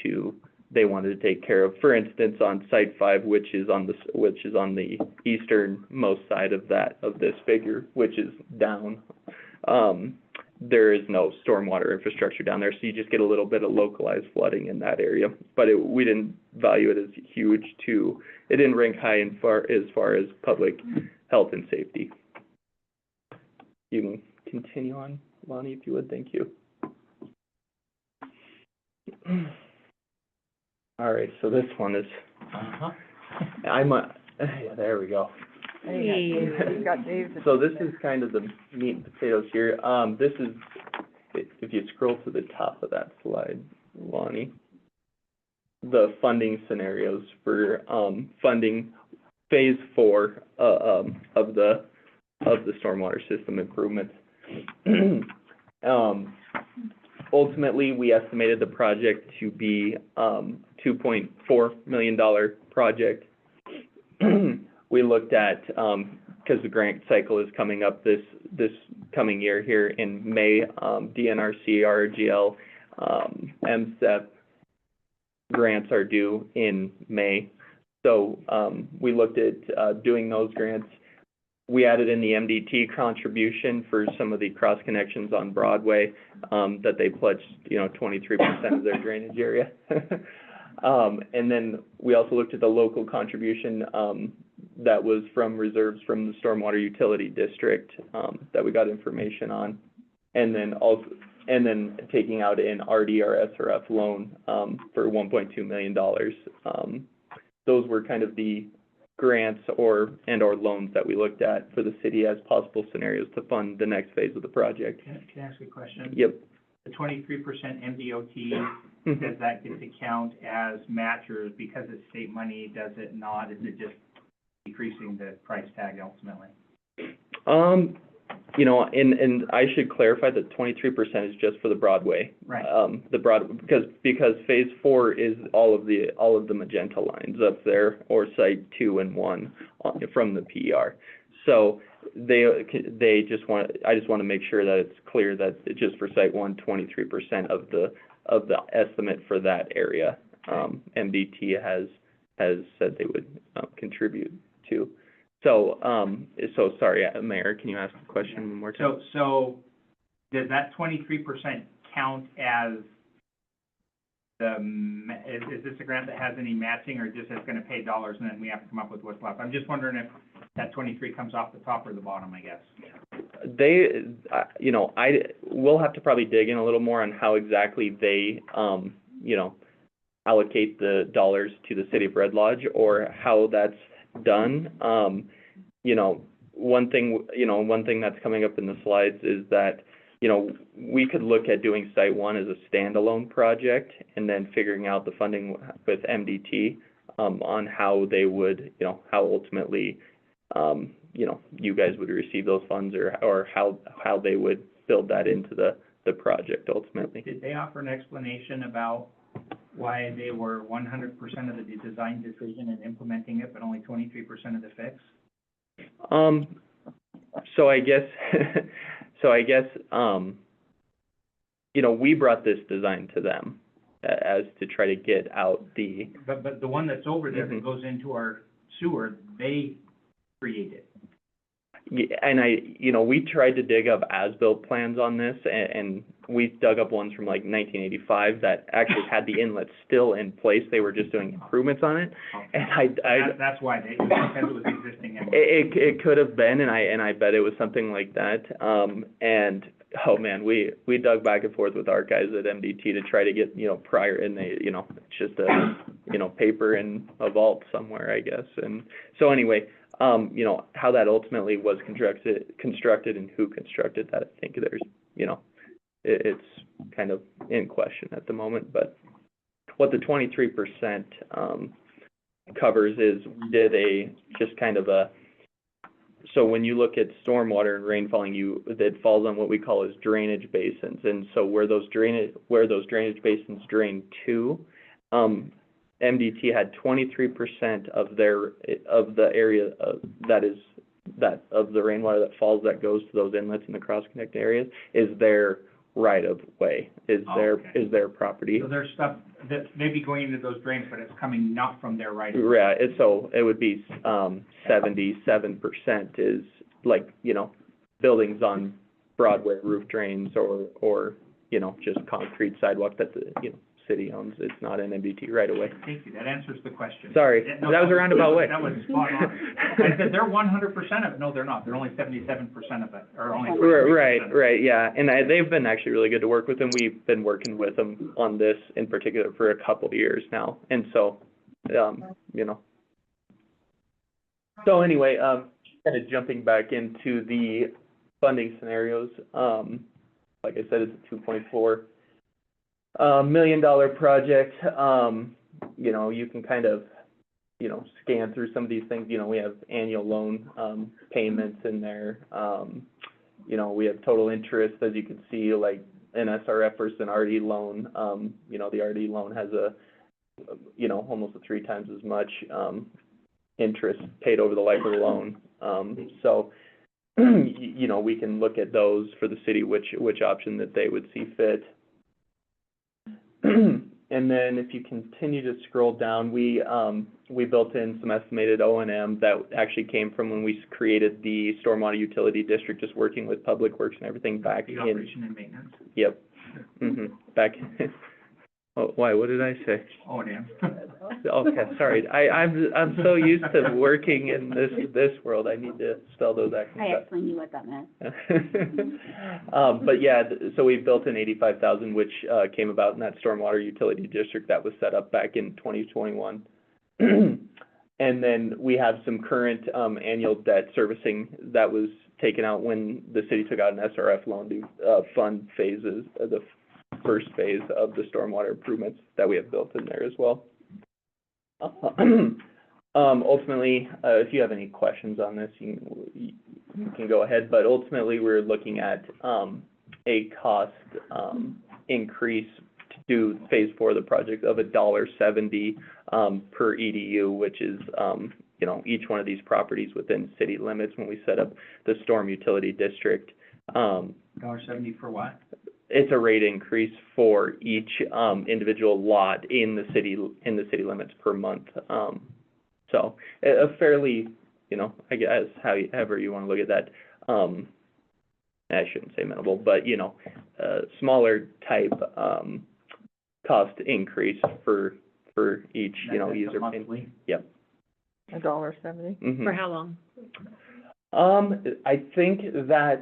they wanted to take care of, for instance, on site 5, which is on the easternmost side of this figure, which is down, there is no stormwater infrastructure down there, so you just get a little bit of localized flooding in that area. But we didn't value it as huge it didn't rank high as far as public health and safety. You can continue on, Lonnie, if you would, thank you. All right, so this one is, yeah, there we go. Hey, you got Dave's. So this is kind of the meat and potatoes here. This is, if you scroll to the top of that slide, Lonnie, the funding scenarios for, funding phase 4, of the stormwater system improvements. Ultimately, we estimated the project to be, $2.4 million project. We looked at, because the grant cycle is coming up this coming year here in May, DNRC, RGL, MSEP, grants are due in May. So, we looked at, doing those grants. We added in the MDT contribution for some of the cross connections on Broadway, that they pledged, 23% of their drainage area. And then we also looked at the local contribution, that was from reserves from the Stormwater Utility District, that we got information on. And then taking out an RDR/SRF loan, for $1.2 million. Those were kind of the grants or loans that we looked at for the city as possible scenarios to fund the next phase of the project. Can I ask you a question? Yep. The 23% MDOT, Mhm. does that get to count as match, or because it's state money, does it not? Is it just decreasing the price tag ultimately? And I should clarify that 23% is just for the Broadway. Right. Because phase 4 is all of the magenta lines up there, or site 2 and 1 from the PER. So I just want to make sure that it's clear that it's just for site 1, 23% of the estimate for that area, MDT has said they would contribute to. So sorry, Mayor, can you ask the question one more time? So does that 23% count as is this a grant that has any matching, or just it's gonna pay dollars and then we have to come up with what's left? I'm just wondering if that 23 comes off the top or the bottom, I guess. We'll have to probably dig in a little more on how exactly they, allocate the dollars to the city of Red Lodge, or how that's done. One thing that's coming up in the slides is that, we could look at doing site 1 as a standalone project and then figuring out the funding with MDT, on how they would, how ultimately, you guys would receive those funds, or how they would build that into the project ultimately. Did they offer an explanation about why they were 100% of the design decision and implementing it, but only 23% of the fix? So I guess, we brought this design to them as to try to get out the. But the one that's over there Mhm. that goes into our sewer, they created. Yeah, and we tried to dig up as-built plans on this, and we dug up ones from like 1985 that actually had the inlet still in place. They were just doing improvements on it. And That's why because it was existing. it could have been, and I bet it was something like that. And oh man, we dug back and forth with our guys at MDT to try to get, prior, and they, it's just a, paper in a vault somewhere, I guess. And so anyway, how that ultimately was constructed and who constructed that, I think there's, it's kind of in question at the moment. But what the 23% covers is, we did just kind of so when you look at stormwater and rainfalling, that falls on what we call as drainage basins. And so where those drainage basins drain to, MDT had 23% of the area of the rainwater that falls, that goes to those inlets in the cross-connect areas, is their right-of-way, is their property. So there's stuff that may be going into those drains, but it's coming not from their right. Yeah, so it would be 77% is like, buildings on Broadway roof drains, or just concrete sidewalk that the city owns. It's not an MDT right away. Thank you, that answers the question. Sorry, Yeah, that was a roundabout way. That was spot on. I said they're 100% of it. No, they're not. They're only 77% of it, or only 23%. Right, yeah, and they've been actually really good to work with, and we've been working with them on this in particular for a couple of years now, and so, So anyway, kind of jumping back into the funding scenarios, like I said, it's a $2.4 million project. You can kind of, scan through some of these things. We have annual loan payments in there. We have total interest, as you can see, like an SRF versus an RD loan. The RD loan has almost 3 times as much interest paid over the life of the loan. So, we can look at those for the city, which option that they would see fit. and then if you continue to scroll down, we built in some estimated O and M that actually came from when we created the stormwater utility district, just working with Public Works and everything back The in, operation and maintenance. yep. Back, oh, why, what did I say? Oh, damn. Okay, sorry, I'm so used to working in this world, I need to spell those I acronyms out. actually knew what that meant. But yeah, so we built in 85,000, which, came about in that stormwater utility district that was set up back in 2021. And then we have some current, annual debt servicing that was taken out when the city took out an SRF loan to, fund phases, the first phase of the stormwater improvements that we have built in there as well. Ultimately, if you have any questions on this, you can go ahead, but ultimately, we're looking at, a cost, increase to do phase 4 of the project of $1.70, per EDU, which is, you know, each one of these properties within city limits when we set up the storm utility district. $1.70 for what? It's a rate increase for each, individual lot in the city limits per month. So a fairly, you know, I guess however you wanna look at that, I shouldn't say minimal, but, you know, smaller type, cost increase for each, you know, That's a user. monthly? Yep. $1.70. Mhm. For how long? I think that,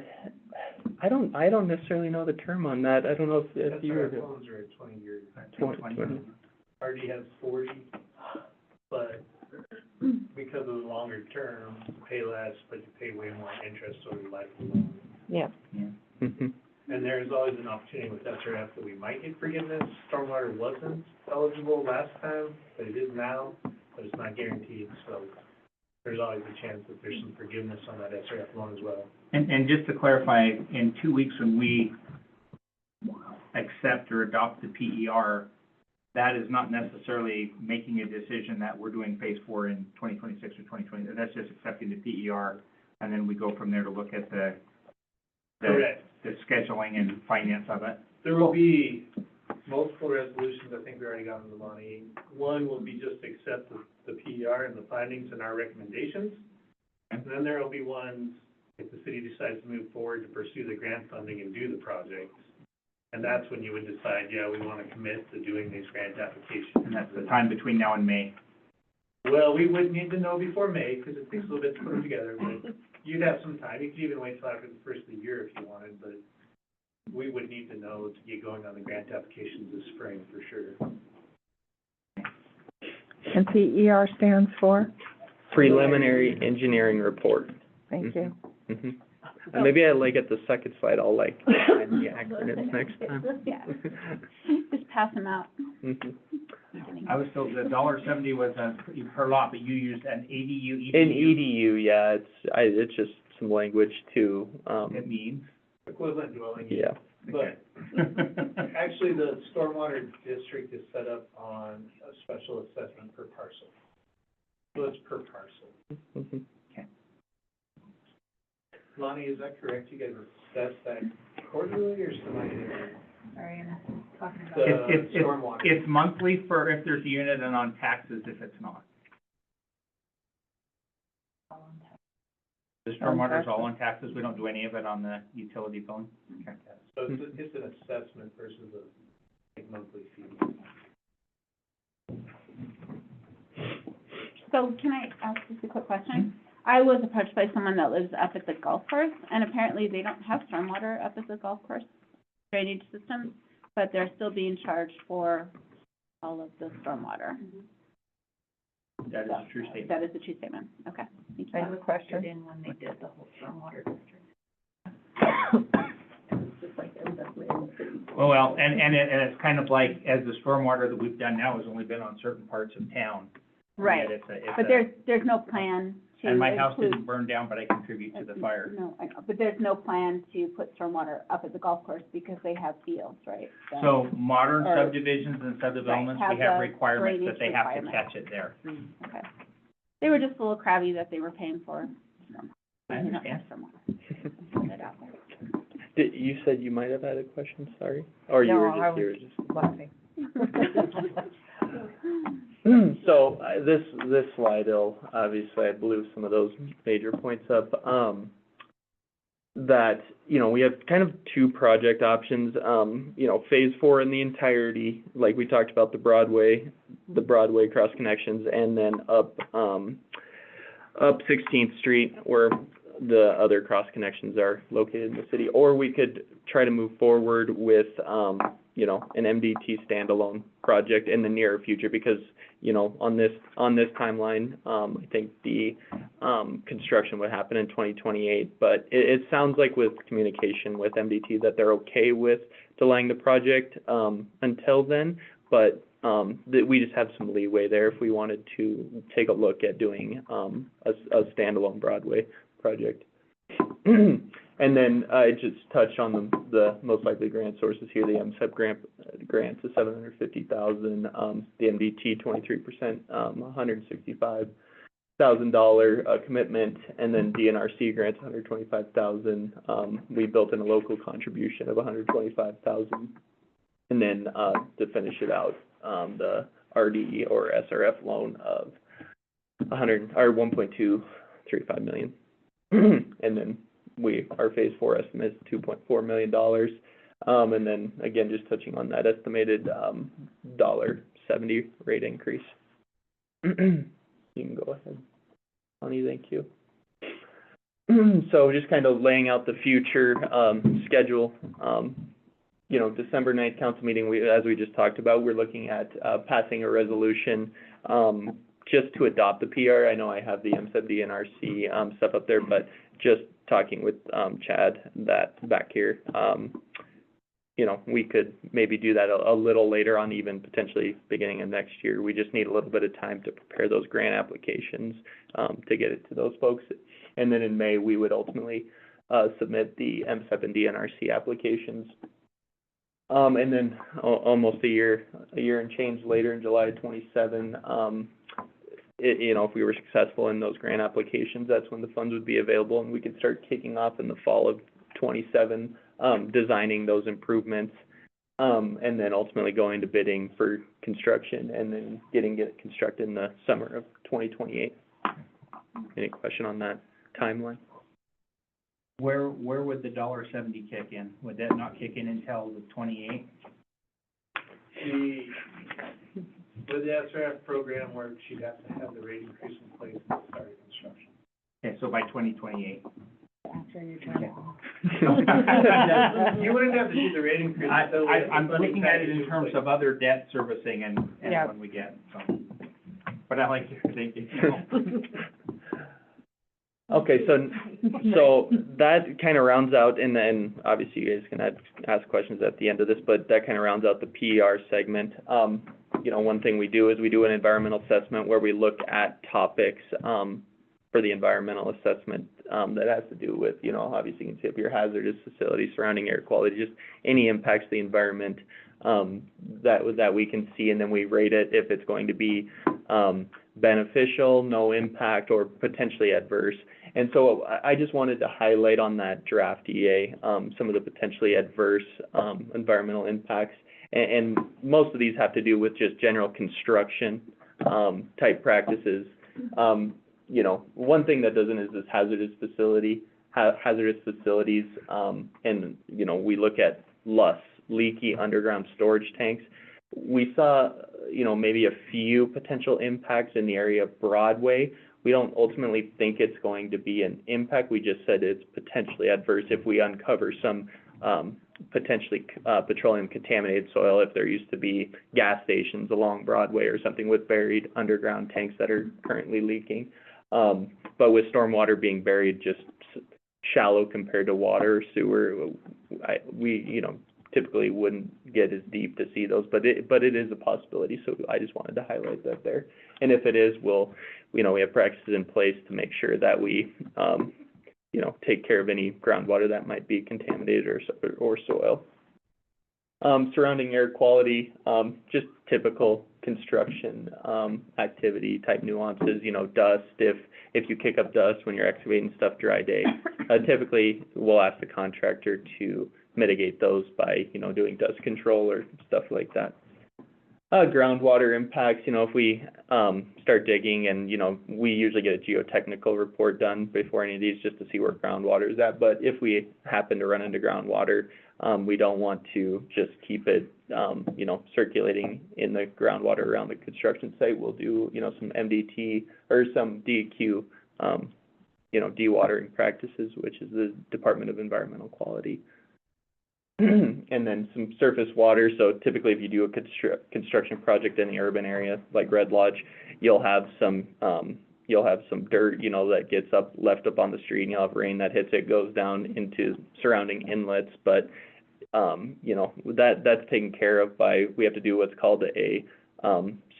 I don't necessarily know the term on that, I don't know if you were. Phones are at 20 years. 20. Already has 40, but because of the longer term, you pay less, but you pay way more interest over the life of the loan. Yeah. Mhm. And there's always an opportunity with SRF that we might get forgiveness. Stormwater wasn't eligible last time, but it is now, but it's not guaranteed, so there's always a chance that there's some forgiveness on that SRF loan as well. And just to clarify, in 2 weeks when we accept or adopt the PER, that is not necessarily making a decision that we're doing phase 4 in 2026 or 2020. That's just accepting the PER, and then we go from there to look at the Correct. the scheduling and finance of it. There will be multiple resolutions, I think we already got them, Lonnie. One will be just accept the PER and the findings and our recommendations. And then there will be ones, if the city decides to move forward to pursue the grant funding and do the project. And that's when you would decide, yeah, we want to commit to doing these grant applications. And that's the time between now and May. Well, we would need to know before May, because it takes a little bit to put them together, but you'd have some time. You could even wait till after the first of the year if you wanted, but we would need to know to get going on the grant applications this spring, for sure. And PER stands for? Preliminary engineering report. Thank you. Mhm. And maybe at the second slide, I'll find the acronyms next time. Yeah. Just pass them out. Mhm. I'm kidding. I was told the $1.70 was per lot, but you used an ADU. In EDU, yeah, it's just some language to, It means. Equivalent dwelling. yeah. But actually, the stormwater district is set up on a special assessment per parcel. So it's per parcel. Mhm. Lonnie, is that correct? You guys assess that quarterly or semi-annually? Sorry, I'm talking about. The It's stormwater. It's monthly for if there's a unit and on taxes if it's not. The stormwater's all on taxes, we don't do any of it on the utility billing? Okay. So it's an assessment versus a monthly fee. So can I ask just a quick question? I was approached by someone that lives up at the golf course, and apparently they don't have stormwater up at the golf course drainage system, but they're still being charged for all of the stormwater. That is a true statement. That is a true statement. Okay, thank you. I have a question. In when they did the whole stormwater district. It was just like, it was up in the city. Well, and it's kind of like, as the stormwater that we've done now has only been on certain parts of town. Right, Yet it's but there's no plan to And my house include- didn't burn down, but I contribute to the fire. No, I know, but there's no plan to put stormwater up at the golf course because they have fields, right? So modern Or- subdivisions and subdevelopments, Right, we have have the requirements that they drainage have to requirements. catch it there. Okay. They were just a little crabby that they were paying for stormwater. I They don't understand. have stormwater. Put it out there. You said you might have had a question, sorry? Or you No, were I just, was laughing. So, this slide, obviously, I blew some of those major points up, that, we have kind of two project options, phase 4 in the entirety, like we talked about the Broadway cross connections, and then up 16th Street, where the other cross connections are located in the city, or we could try to move forward with, an MDT standalone project in the near future, because, on this timeline, I think the, construction would happen in 2028, but it sounds like with communication with MDT that they're okay with delaying the project, until then, but, that we just have some leeway there if we wanted to take a look at doing, a standalone Broadway project. And then I just touched on the most likely grant sources here, the MSEP grants of $750,000, the MDT 23%, $165,000 commitment, and then DNRC grants $125,000. We built in a local contribution of $125,000, and then to finish it out, the RDE or SRF loan of $1.235 million. And then our phase 4 estimate is $2.4 million. And then again, just touching on that estimated $1.70 rate increase. You can go ahead, Honey, thank you. So just kind of laying out the future schedule. December 9th council meeting, as we just talked about, we're looking at passing a resolution just to adopt the PR. I know I have the MSEP DNRC stuff up there, but just talking with Chad back here, we could maybe do that a little later on, even potentially beginning of next year. We just need a little bit of time to prepare those grant applications to get it to those folks. And then in May, we would ultimately submit the MSEP and DNRC applications. And then almost a year and change later, in July of 27, if we were successful in those grant applications, that's when the funds would be available, and we could start kicking off in the fall of 27, designing those improvements, and then ultimately going to bidding for construction, and then getting it constructed in the summer of 2028. Any question on that timeline? Where would the $1.70 kick in? Would that not kick in until the 28th? With the SRF program work, she'd have to have the rate increase in place and start construction. Okay, so by 2028. After your term. You wouldn't have to do the rate increase until we have the I'm funding looking at it package in terms place. of other debt servicing and Yeah. when we get, so. But I like your thinking. Okay, so that kind of rounds out, and then obviously you guys can ask questions at the end of this, but that kind of rounds out the PER segment. One thing we do is we do an environmental assessment where we look at topics for the environmental assessment that has to do with, obviously you can see up here hazardous facilities, surrounding air quality, just any impacts to the environment that we can see, and then we rate it if it's going to be beneficial, no impact, or potentially adverse. And so I just wanted to highlight on that draft EA some of the potentially adverse environmental impacts, and most of these have to do with just general construction type practices. One thing that doesn't is this hazardous facilities, and we look at LUS, leaky underground storage tanks. We saw, maybe a few potential impacts in the area of Broadway. We don't ultimately think it's going to be an impact. We just said it's potentially adverse if we uncover some potentially petroleum contaminated soil, if there used to be gas stations along Broadway or something with buried underground tanks that are currently leaking. But with stormwater being buried just shallow compared to water or sewer, we typically wouldn't get as deep to see those, but it is a possibility, so I just wanted to highlight that there. And if it is, we have practices in place to make sure that we, take care of any groundwater that might be contaminated or soil. Surrounding air quality, just typical construction activity type nuances, dust, if you kick up dust when you're excavating stuff dry day, typically we'll ask the contractor to mitigate those by, doing dust control or stuff like that. Groundwater impacts, you know, if we, start digging and, you know, we usually get a geotechnical report done before any of these just to see where groundwater is at. But if we happen to run into groundwater, we don't want to just keep it, you know, circulating in the groundwater around the construction site. We'll do, you know, some MDT or some DEQ, you know, dewatering practices, which is the Department of Environmental Quality. And then some surface water, so typically if you do a construction project in the urban area, like Red Lodge, you'll have some dirt, you know, that gets left up on the street, and you'll have rain that hits it, goes down into surrounding inlets, but, you know, that's taken care of by, we have to do what's called a,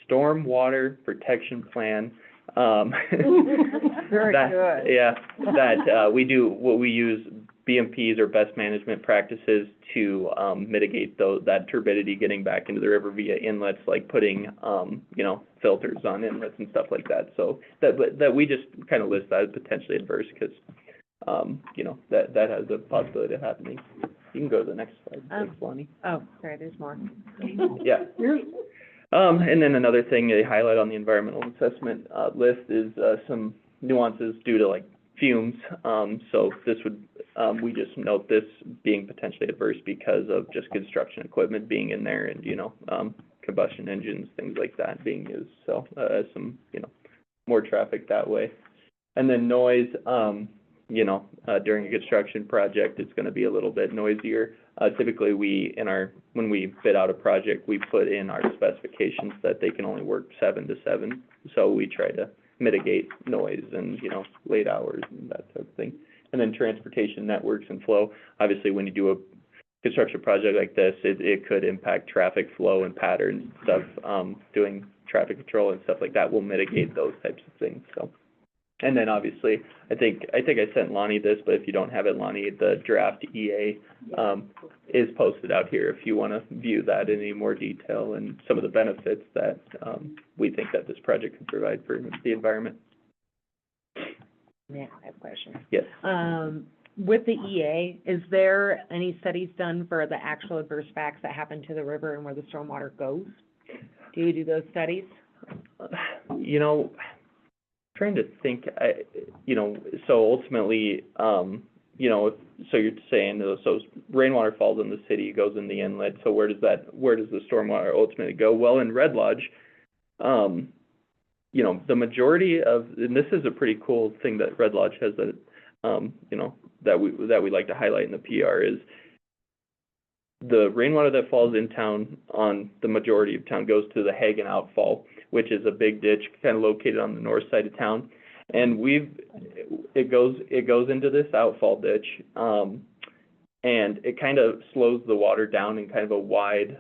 storm water protection plan. Very That- good. Yeah, we use BMPs or best management practices to mitigate that turbidity getting back into the river via inlets, like putting you know, filters on inlets and stuff like that. So that we just kind of list that as potentially adverse because you know, that has a possibility of happening. You can go to the next slide, thanks, Lonnie. Oh, sorry, there's more. Yeah. And then another thing they highlight on the environmental assessment list is some nuances due to like fumes. So this would, we just note this being potentially adverse because of just construction equipment being in there and, you know, combustion engines, things like that being used. So, some, you know, more traffic that way. And then noise, you know, during a construction project, it's gonna be a little bit noisier. Typically when we bid out a project, we put in our specifications that they can only work 7 to 7. So we try to mitigate noise and, you know, late hours and that type of thing. And then transportation networks and flow. Obviously, when you do a construction project like this, it could impact traffic flow and patterns stuff. Doing traffic control and stuff like that will mitigate those types of things, so. And then obviously, I think I sent Lonnie this, but if you don't have it, Lonnie, the draft EA, is posted out here if you wanna view that in any more detail and some of the benefits that, we think that this project can provide for the environment. Yeah, I have a question. Yes. With the EA, is there any studies done for the actual adverse facts that happen to the river and where the stormwater goes? Do you do those studies? You know, trying to think, you know, so ultimately, you know, so you're saying, so rainwater falls in the city, goes in the inlet, so where does the stormwater ultimately go? Well, in Red Lodge, you know, the majority of, and this is a pretty cool thing that Red Lodge has that, you know, that we like to highlight in the PR is the rainwater that falls in town on the majority of town goes to the Hagen Outfall, which is a big ditch kind of located on the north side of town. And it goes into this outfall ditch, and it kind of slows the water down in kind of a wide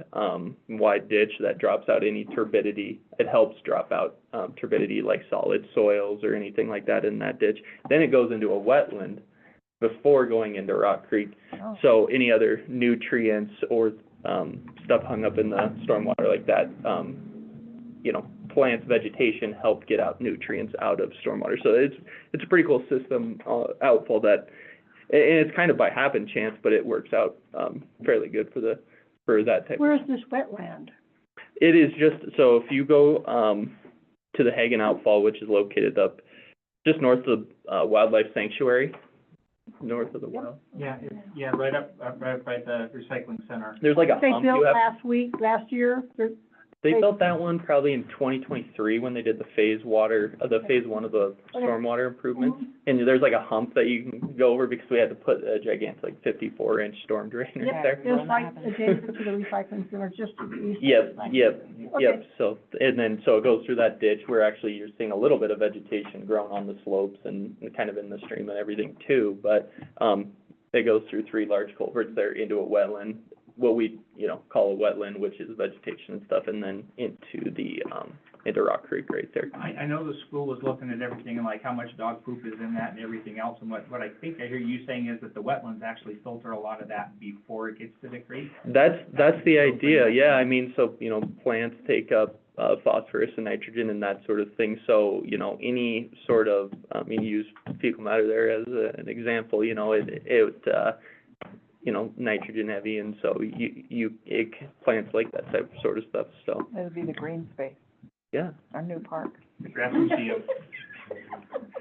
ditch that drops out any turbidity. It helps drop out turbidity like solid soils or anything like that in that ditch. Then it goes into a wetland before going into Rock Creek. Oh. So any other nutrients or stuff hung up in the stormwater like that, you know, plants, vegetation help get out nutrients out of stormwater. So it's a pretty cool system, outfall that, and it's kind of by happen chance, but it works out fairly good for that type. Where's this wetland? It is just, so if you go to the Hagen Outfall, which is located up just north of Wildlife Sanctuary, north of the wild. Yeah, right up by the recycling center. There's like a They hump built you have. last year, They built that one probably in 2023 when they did the phase one of the stormwater improvements. And there's like a hump that you can go over because we had to put a gigantic, like 54-inch storm drain right there. it was like adjacent to the recycling center, just to the east. Yep. So, so it goes through that ditch where actually you're seeing a little bit of vegetation growing on the slopes and kind of in the stream and everything too. But, it goes through 3 large culverts there into a wetland, what we, you know, call a wetland, which is vegetation and stuff, and then into Rock Creek right there. I know the school was looking at everything and like how much dog poop is in that and everything else. And what I think I hear you saying is that the wetlands actually filter a lot of that before it gets to the creek. That's the idea, yeah. I mean, so, you know, plants take up phosphorus and nitrogen and that sort of thing. So, you know, any sort of, you use fecal matter there as an example, you know, you know, nitrogen heavy, and so plants like that type of sort of stuff, so, It'll be the green space, yeah. our new park. The grass and shield.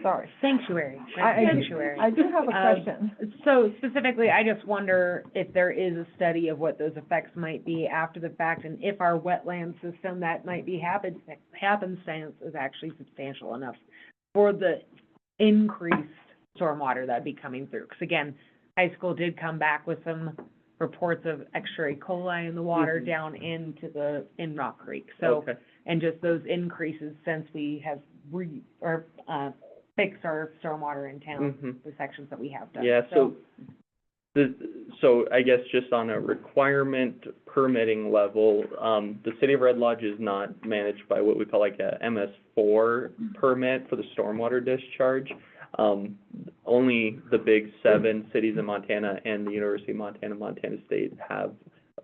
Sorry. Sanctuary, I do- sanctuary. I do have a question. So specifically, I just wonder if there is a study of what those effects might be after the fact, and if our wetland system that might be happenstance is actually substantial enough for the increased stormwater that'd be coming through. Because again, high school did come back with some reports of extra E. coli in the water down into in Rock Creek. So, Okay. and just those increases since we have fixed our stormwater in town, Mhm. the sections that we have done. Yeah, so I guess just on a requirement permitting level, the city of Red Lodge is not managed by what we call like a MS4 permit for the stormwater discharge. Only the big 7 cities in Montana and the University of Montana, Montana State have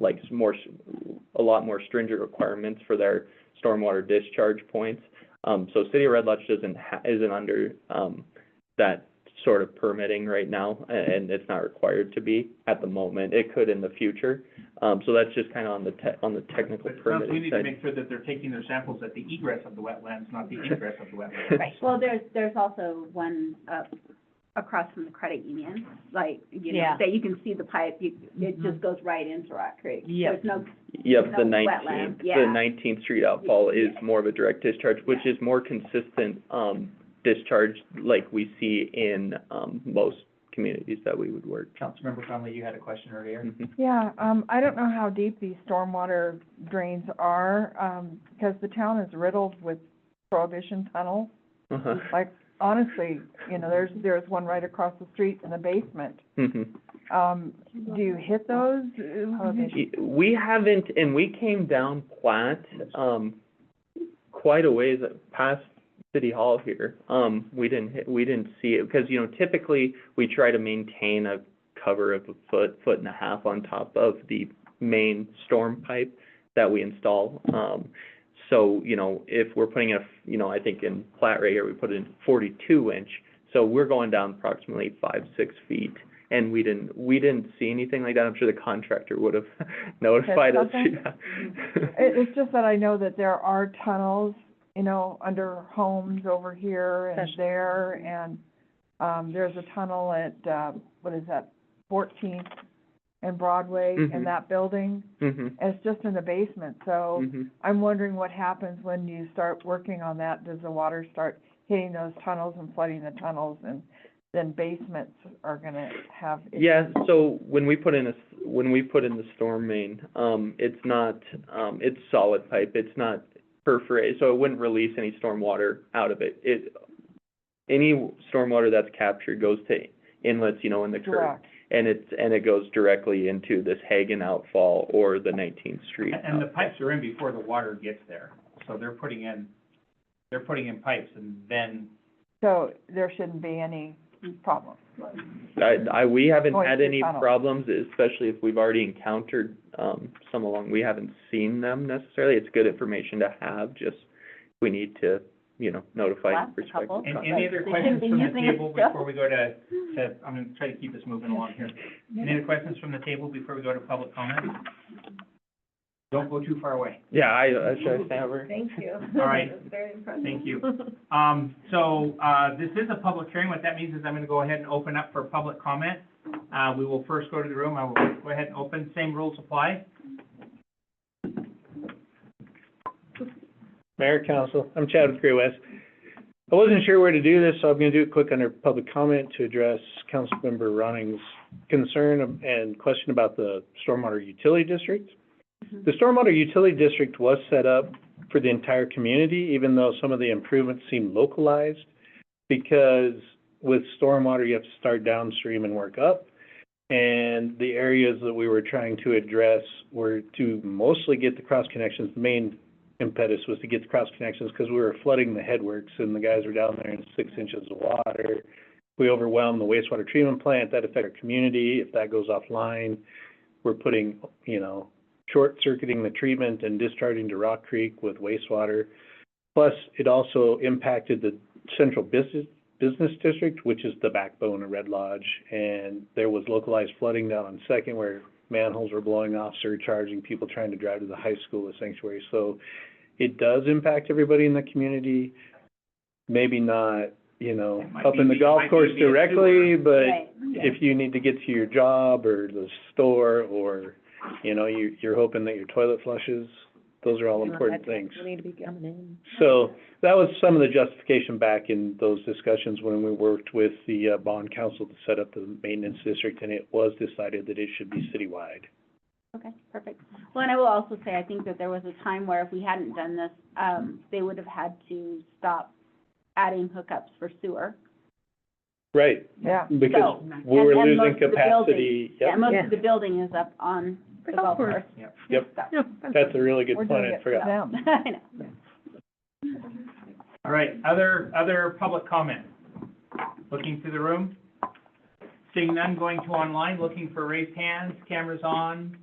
like a lot more stringent requirements for their stormwater discharge points. So City of Red Lodge isn't under, that sort of permitting right now, and it's not required to be at the moment. It could in the future. So that's just kind of on the technical But it sounds we permitting need to side. make sure that they're taking their samples at the egress of the wetlands, not the ingress of the wetlands. Right, well, there's also one across from the credit union, like, you know, Yeah. that you can see the pipe, it just goes right into Rock Creek. Yep. There's no, Yep, no the wetlands, 19th, yeah. the 19th Street outfall is Yeah. more of a direct discharge, which is more consistent, discharge like we see in, most communities that we would work. Councilmember Conley, you had a question earlier? Mhm. Yeah, I don't know how deep these stormwater drains are, because the town is riddled with prohibition tunnels. Uh-huh. Like, honestly, you know, there's one right across the street in the basement. Mhm. Do you hit those? We haven't, and we came down Platte, quite a ways past City Hall here. We didn't see it, because, you know, typically, we try to maintain a cover of a foot and a half on top of the main storm pipe that we install. So, you know, if we're putting I think in Platte right here, we put in 42-inch, so we're going down approximately 5-6 feet. And we didn't see anything like that. I'm sure the contractor would have notified us. something? Yeah. It's just that I know that there are tunnels, you know, under homes over here and Especially- there, and, there's a tunnel at, 14th and Broadway in Mhm. that building. Mhm. It's just in the basement, so Mhm. I'm wondering what happens when you start working on that. Does the water start hitting those tunnels and flooding the tunnels, and then basements are gonna have issues? Yeah, so when we put in the storm main, it's not, it's solid pipe, it's not perforated, so it wouldn't release any storm water out of it. Any storm water that's captured goes to inlets, you know, in the curb. Correct. And it goes directly into this Hagen outfall or the 19th Street. And the outfall. pipes are in before the water gets there, so they're putting in pipes, and then, So there shouldn't be any problem. We haven't Going had through any tunnels. problems, especially if we've already encountered, some along, we haven't seen them necessarily. It's good information to have, just, we need to, you know, notify Lots of respective couples. and contacts. any other They questions shouldn't be from the using it table still. before we go to, I'm gonna try to keep this moving along here. Any other questions from the table before we go to public comment? Don't go too far away. Yeah, should I stay over? Thank you. All right. That's very impressive. Thank you. This is a public hearing. What that means is I'm gonna go ahead and open up for public comment. We will first go to the room. I will go ahead and open. Same rules apply. Mayor, Council, I'm Chad with Great West. I wasn't sure where to do this, so I'm gonna do it quick under public comment to address Councilmember Roning's concern and question about the stormwater utility district. The stormwater utility district was set up for the entire community, even though some of the improvements seem localized, because with stormwater, you have to start downstream and work up. And the areas that we were trying to address were to mostly get the cross connections. The main impetus was to get the cross connections because we were flooding the headworks and the guys were down there in 6 inches of water. We overwhelm the wastewater treatment plant, that affects our community. If that goes offline, we're putting, you know, short-circuiting the treatment and discharging to Rock Creek with wastewater. Plus, it also impacted the central business Business District, which is the backbone of Red Lodge, and there was localized flooding down on Second where manholes were blowing off, surcharging, people trying to drive to the high school, the sanctuary. So it does impact everybody in the community, maybe not, you know, It might up in be- the golf might be course via directly, but Right. if you need to get to your job or the store, or, you know, you're hoping that your toilet flushes, those are all important things. We need to be coming in. So that was some of the justification back in those discussions when we worked with the bond council to set up the maintenance district, and it was decided that it should be citywide. Okay, perfect. Well, and I will also say, I think that there was a time where if we hadn't done this, they would have had to stop adding hookups for sewer. Right, Yeah. because So, we were and most losing of the capacity. Yeah, Yep, most Yeah. of the building is up on the golf course. yep, So- that's a really good We're point, doing I it for forgot. them. I know. All right, other public comment? Looking through the room? Seeing none, going to online, looking for raised hands, cameras on.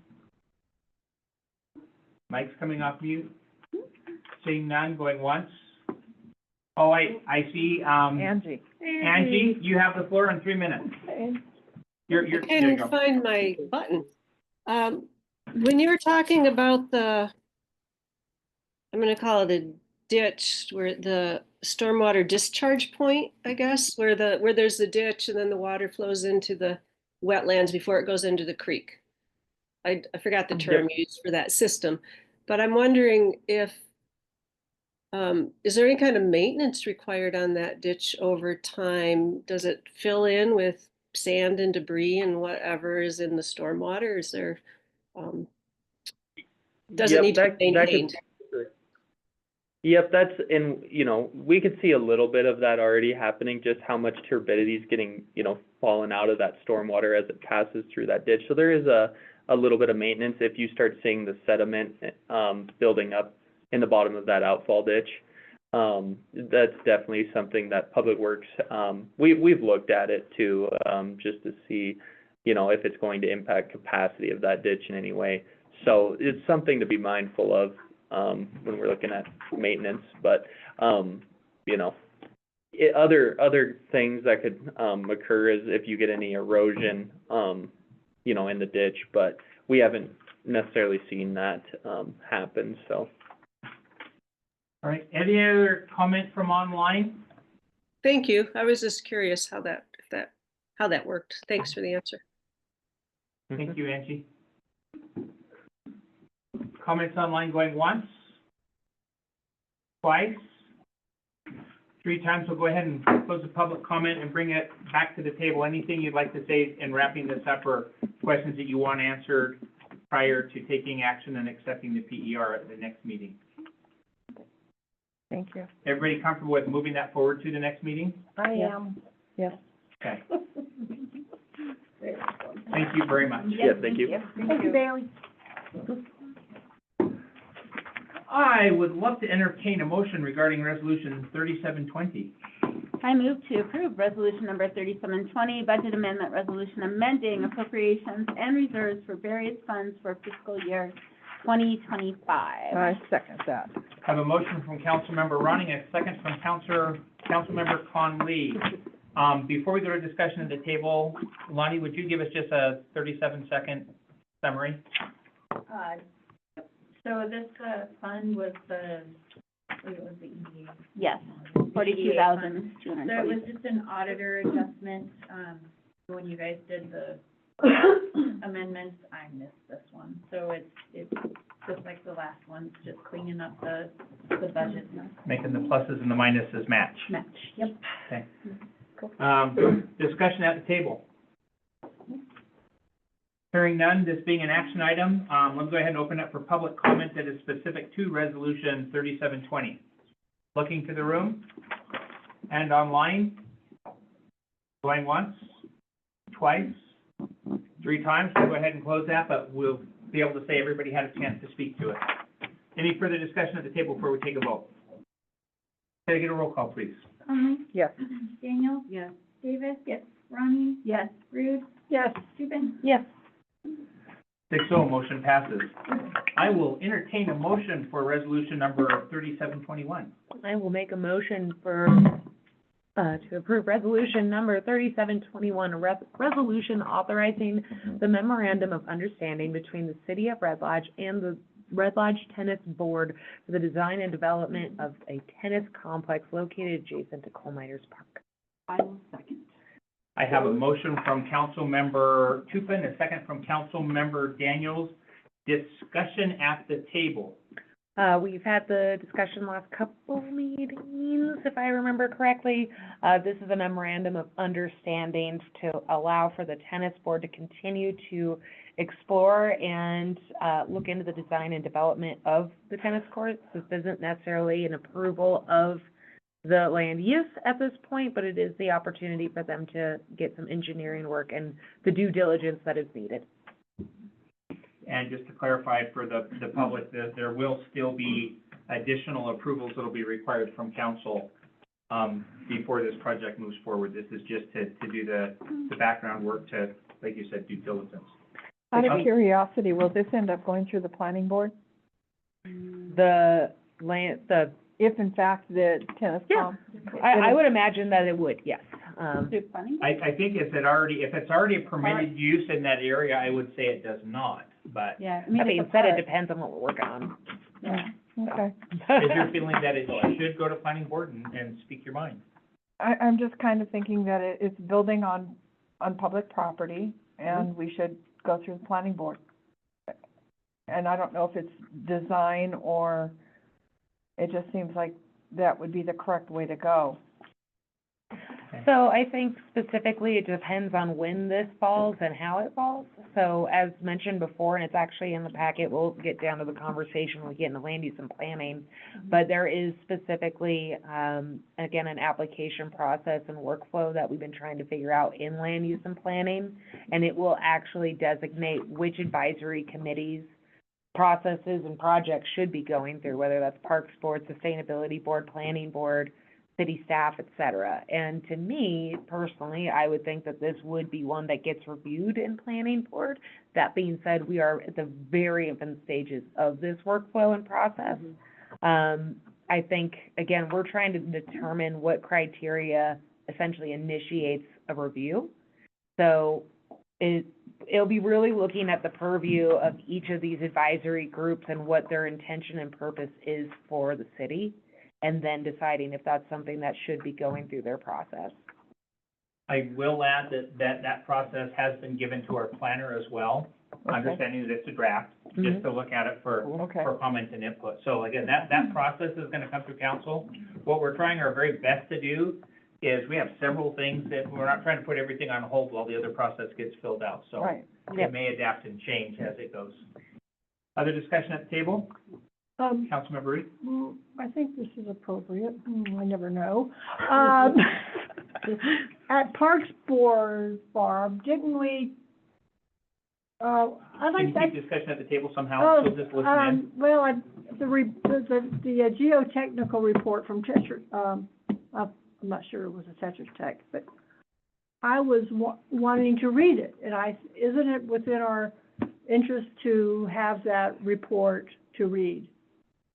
Mic's coming off mute. Seeing none, going once. Oh, I see, Angie. Angie, you have the floor in 3 minutes. You're, I there you couldn't go. find my button. When you were talking about I'm gonna call it a ditch, where the stormwater discharge point, I guess, where there's the ditch and then the water flows into the wetlands before it goes into the creek. I forgot the term used for that system, but I'm wondering if, is there any kind of maintenance required on that ditch over time? Does it fill in with sand and debris and whatever is in the stormwater? Is there, does it Yep, need to that- be that could- maintained? Yep, that's, and, you know, we could see a little bit of that already happening, just how much turbidity is getting, you know, falling out of that stormwater as it passes through that ditch. So there is a little bit of maintenance if you start seeing the sediment, building up in the bottom of that outfall ditch. That's definitely something that Public Works, we've looked at it too, just to see, you know, if it's going to impact capacity of that ditch in any way. So it's something to be mindful of, when we're looking at maintenance, but, you know, other things that could, occur is if you get any erosion, you know, in the ditch, but we haven't necessarily seen that, happen, so. All right, any other comment from online? Thank you. I was just curious how that worked. Thanks for the answer. Thank you, Angie. Comments online going once? Twice? 3 times, we'll go ahead and close the public comment and bring it back to the table. Anything you'd like to say in wrapping this up, or questions that you want answered prior to taking action and accepting the PER at the next meeting? Thank you. Everybody comfortable with moving that forward to the next meeting? I am. Yes. Okay, thank you very much. Yeah, thank you. Thank you, Bailey. I would love to entertain a motion regarding resolution 3720. I move to approve resolution number 3720, budget amendment resolution amending appropriations and reserves for various funds for fiscal year 2025. I second that. I have a motion from Councilmember Ronning, a second from Councilmember Conley. Before we go to discussion at the table, Lonnie, would you give us just a 37-second summary? So this, fund was the, it was the EDA. Yes, The EDA fund. 42,240. So it was just an auditor adjustment, when you guys did the amendments, I missed this one. So it's just like the last one, it's just cleaning up the budget Making the pluses and the minuses match. match. Yep. Okay. Discussion at the table. Hearing none, this being an action item, let's go ahead and open up for public comment that is specific to resolution 3720. Looking to the room and online. Going once, twice, 3 times. We'll go ahead and close that, but we'll be able to say everybody had a chance to speak to it. Any further discussion at the table before we take a vote? Can I get a roll call, please? Conley? Yes. Daniel? Yes. Davis? Yes. Ronnie? Yes. Rude? Yes. Stupin? Yes. 6-0, motion passes. I will entertain a motion for resolution number 3721. I will make a motion for To approve resolution number 3721, a resolution authorizing the memorandum of understanding between the City of Red Lodge and the Red Lodge Tennis Board for the design and development of a tennis complex located adjacent to Coal Miners Park. I will second. I have a motion from Councilmember Tupin, a second from Councilmember Daniels. Discussion at the table. We've had the discussion last couple meetings, if I remember correctly. This is a memorandum of understanding to allow for the tennis board to continue to explore and, look into the design and development of the tennis courts. This isn't necessarily an approval of the land use at this point, but it is the opportunity for them to get some engineering work and the due diligence that is needed. And just to clarify for the public, that there will still be additional approvals that'll be required from council before this project moves forward. This is just to do the background work to, like you said, due diligence. Out of curiosity, will this end up going through the planning board? The land, If in fact the tennis Yeah. comp? I would imagine that it would, yes. Through planning? I think if it's already a permitted use in that area, I would say it does not, but Yeah. That being said, it depends on what we're working on. Yeah. Okay. is your feeling that it should go to planning board and speak your mind? I'm just kind of thinking that it's building on public property, and we should go through the planning board. And I don't know if it's design or, it just seems like that would be the correct way to go. So I think specifically it depends on when this falls and how it falls. So as mentioned before, and it's actually in the packet, we'll get down to the conversation when we get into land use and planning. But there is specifically, again, an application process and workflow that we've been trying to figure out in land use and planning. And it will actually designate which advisory committees, processes, and projects should be going through, whether that's Parks Board, Sustainability Board, Planning Board, city staff, et cetera. And to me, personally, I would think that this would be one that gets reviewed in planning board. That being said, we are at the very infant stages of this workflow and process. I think, again, we're trying to determine what criteria essentially initiates a review. So it'll be really looking at the purview of each of these advisory groups and what their intention and purpose is for the city, and then deciding if that's something that should be going through their process. I will add that process has been given to our planner as well, Okay. understanding that it's a draft, just to look at it for Okay. comment and input. So again, that process is gonna come through council. What we're trying our very best to do is, we have several things that, we're not trying to put everything on hold while the other process gets filled out, so Right. it may adapt and change as it goes. Other discussion at the table? Councilmember Reed? Well, I think this is appropriate, I never know. At Parks Board, Barb, didn't we, I'd Can like you that. keep discussion at the table somehow, so just listen in? Well, the geotechnical report from Tetra, I'm not sure it was a Tetra Tech, but I was wanting to read it, and isn't it within our interest to have that report to read?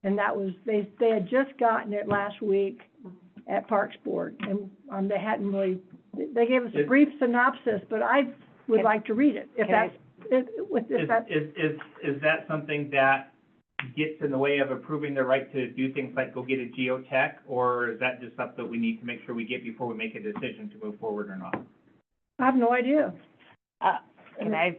And that was, they had just gotten it last week at Parks Board, and they hadn't really, they gave us a brief synopsis, but I would like to read it, if that's, if that's. Is that something that gets in the way of approving the right to do things like go get a geotech, or is that just something that we need to make sure we get before we make a decision to move forward or not? I have no idea. Can I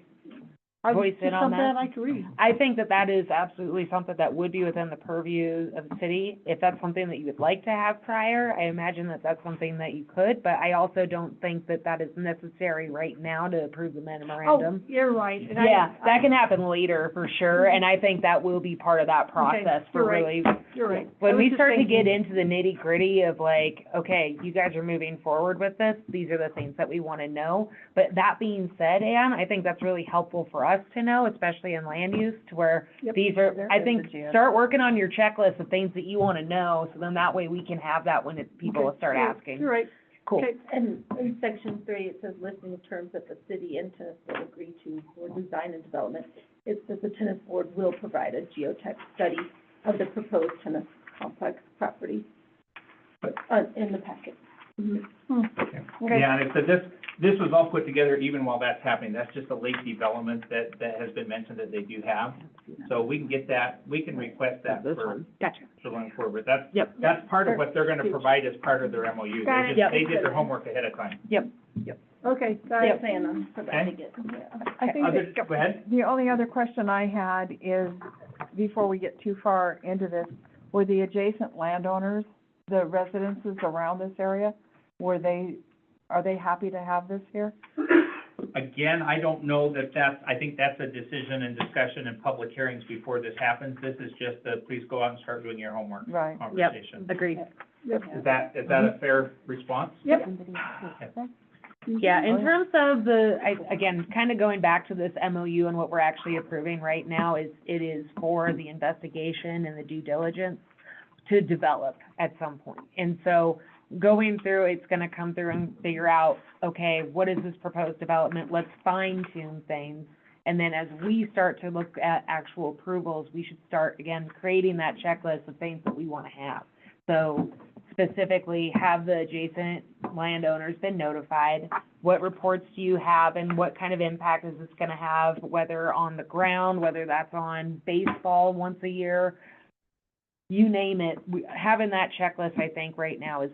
voice in on Something that? I'd like to read. I think that that is absolutely something that would be within the purview of the city. If that's something that you would like to have prior, I imagine that that's something that you could, but I also don't think that that is necessary right now to approve the memorandum. Oh, you're right. And Yeah, that can happen later for sure, and I think that will be part of that process for you're right. really. You're right. I When was we just start to thinking- get into the nitty gritty of like, okay, you guys are moving forward with this, these are the things that we want to know. But that being said, Ann, I think that's really helpful for us to know, especially in land use, to where Yep. these are, There I is think, a geo- start working on your checklist of things that you want to know, so then that way we can have that when people Okay, start asking. You're right. Cool. Okay. And in section 3, it says listing of terms that the city and tennis board agree to for design and development. It says the tennis board will provide a geotech study of the proposed tennis complex property, in the packet. Okay. Yeah, and so this was all put together even while that's happening. That's just a late development that has been mentioned that they do have. So we can get that, we can request that This for one, gotcha. going forward. That's, Yep. that's part of what they're gonna provide as part of their MOU. Got They it. just, they did their homework ahead of time. Okay, got Yep. it. Plan on providing it. I think Other, that go ahead. the only other question I had is, before we get too far into this, were the adjacent landowners, the residences around this area, are they happy to have this here? Again, I don't know I think that's a decision and discussion in public hearings before this happens. This is just a, please go out and start doing your homework Right. conversation. Agreed. Is that a fair response? Yep. Yeah, in Oh, yeah. terms of again, kind of going back to this MOU and what we're actually approving right now it is for the investigation and the due diligence to develop at some point. And so going through, it's gonna come through and figure out, okay, what is this proposed development? Let's fine tune things. And then as we start to look at actual approvals, we should start, again, creating that checklist of things that we wanna have. So specifically, have the adjacent landowners been notified? What reports do you have and what kind of impact is this gonna have, whether on the ground, whether that's on baseball once a year? You name it, having that checklist, I think, right now is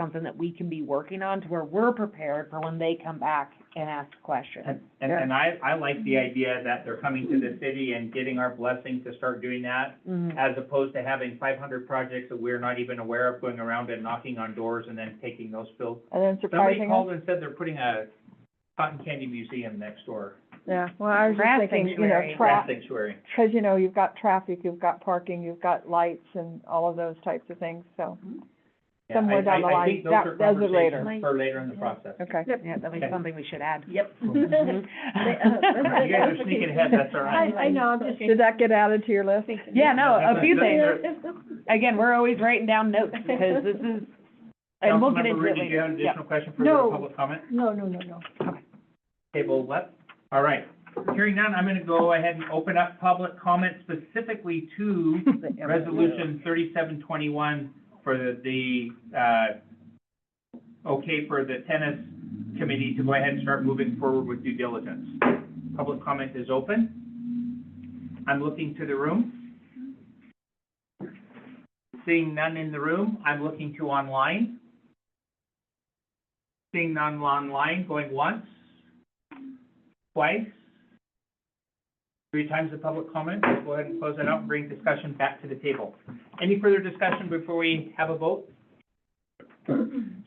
something that we can be working on to where we're prepared for when they come back and ask questions. And I like the idea that they're coming to the city and getting our blessing to start doing that, Mhm. as opposed to having 500 projects that we're not even aware of, going around and knocking on doors and then taking those bills. And then Somebody surprising us? called and said they're putting a cotton candy museum next door, Yeah, well, I was just Grass thinking, sanctuary. grass sanctuary. because, you've got traffic, you've got parking, you've got lights and all of those types of things, so, Yeah, Somewhere down the I line. think those That are does it later. conversations for later in the process. okay. Yeah, that'd be Okay. something we should add. Yep. Mhm. You guys are sneaking ahead, that's all right. I know, I'm just, Did that get added to your list? Yeah, no, a few That's- things. Again, we're always writing down notes because this is, and we'll get Councilmember into Reed, it did you have an later. Yeah. additional question for No. the public comment? no. Table left. All right. Hearing none, I'm gonna go ahead and open up public comment specifically to Resolution 3721 for the okay for the tennis committee to go ahead and start moving forward with due diligence. Public comment is open. I'm looking to the room. Seeing none in the room, I'm looking to online. Seeing none online, going once, twice, 3 times the public comment. We'll go ahead and close it out and bring discussion back to the table. Any further discussion before we have a vote?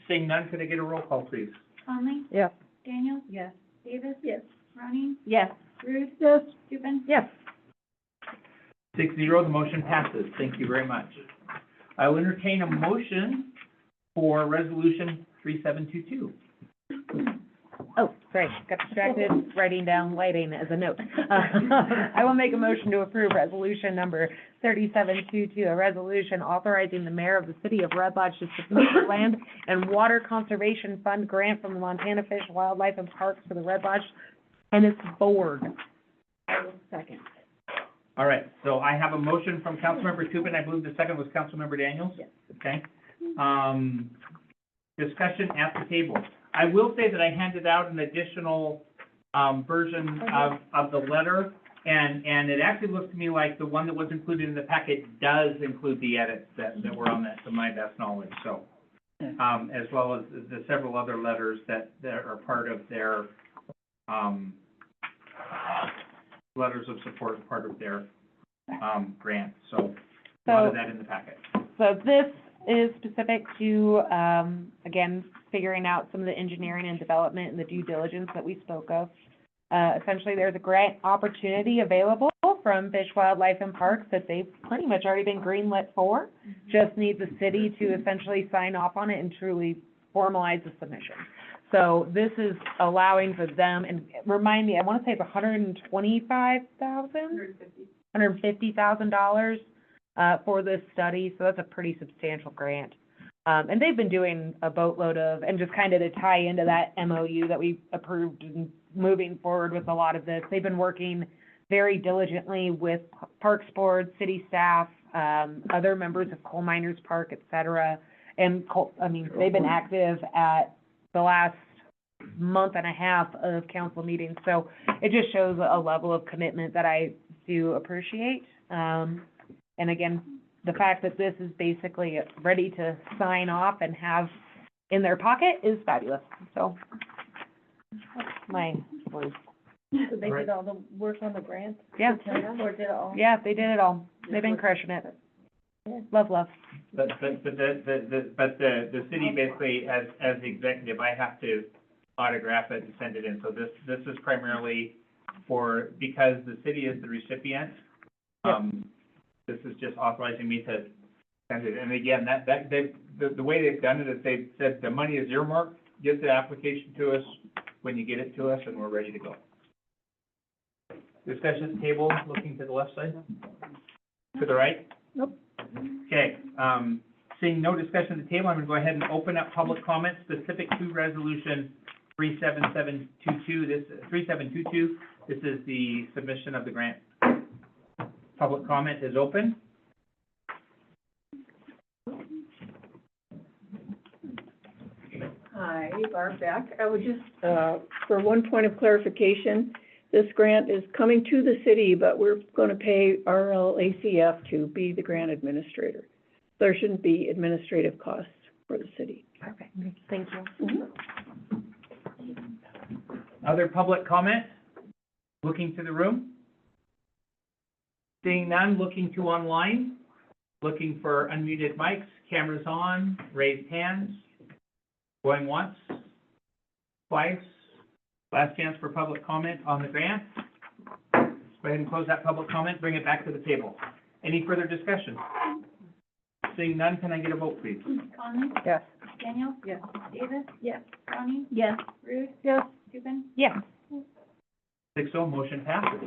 Seeing none, could I get a roll call, please? Conley? Yes. Daniel? Yes. Davis? Yes. Ronnie? Yes. Rude? Yes, Dupin? Yes. 6-0, the motion passes. Thank you very much. I will entertain a motion for Resolution 3722. Oh, sorry, got distracted writing down lighting as a note. I will make a motion to approve resolution number 3722, a resolution authorizing the mayor of the city of Red Lodge to submit the Land and Water Conservation Fund grant from the Montana Fish, Wildlife, and Parks for the Red Lodge and its board. Second. All right, so I have a motion from Councilmember Tupin. I believe the second was Councilmember Daniels? Yes. Okay. Discussion at the table. I will say that I handed out an additional, version of the letter, and it actually looks to me like the one that was included in the packet does include the edits that were on that, to my best knowledge, so. As well as the several other letters that are part of their, letters of support, part of their, grant, so a lot of that in the packet. So this is specific to, again, figuring out some of the engineering and development and the due diligence that we spoke of. Essentially, there's a grant opportunity available from Fish, Wildlife, and Parks that they've pretty much already been greenlit for. Just need the city to essentially sign off on it and truly formalize the submission. So this is allowing for them, and remind me, I want to say it's $150,000 for this study, so that's a pretty substantial grant. And they've been doing a boatload of, and just kind of to tie into that MOU that we approved and moving forward with a lot of this, they've been working very diligently with Parks Board, city staff, other members of Coal Miners Park, et cetera, And they've been active at the last month and a half of council meetings, so it just shows a level of commitment that I do appreciate. And again, the fact that this is basically ready to sign off and have in their pocket is fabulous, so that's my words. So they did all the work on the grant? Yeah. Or did it all? Yeah, they did it all. They've been crushing it. Love. But the city basically, as the executive, I have to autograph it and send it in. So this is primarily for, because the city is the recipient, this is just authorizing me to send it. And again, the way they've done it is they've said the money is earmarked, get the application to us when you get it to us, and we're ready to go. Discussion table, looking to the left side? To the right? Nope. Okay, seeing no discussion at the table, I'm gonna go ahead and open up public comment specific to resolution 3722. This is the submission of the grant. Public comment is open. Hi, Barb Beck. I would just, for one point of clarification, this grant is coming to the city, but we're gonna pay RLACF to be the grant administrator. There shouldn't be administrative costs for the city. Perfect. Thank you. Other public comment? Looking to the room? Seeing none, looking to online? Looking for unmuted mics, cameras on, raised hands? Going once? Twice? Last chance for public comment on the grant. Go ahead and close that public comment, bring it back to the table. Any further discussion? Seeing none, can I get a vote, please? Conley? Yes. Daniel? Yes. Davis? Yes. Tony? Yes. Ruth? Yes. Steuben? Yeah. 6-0, motion passes.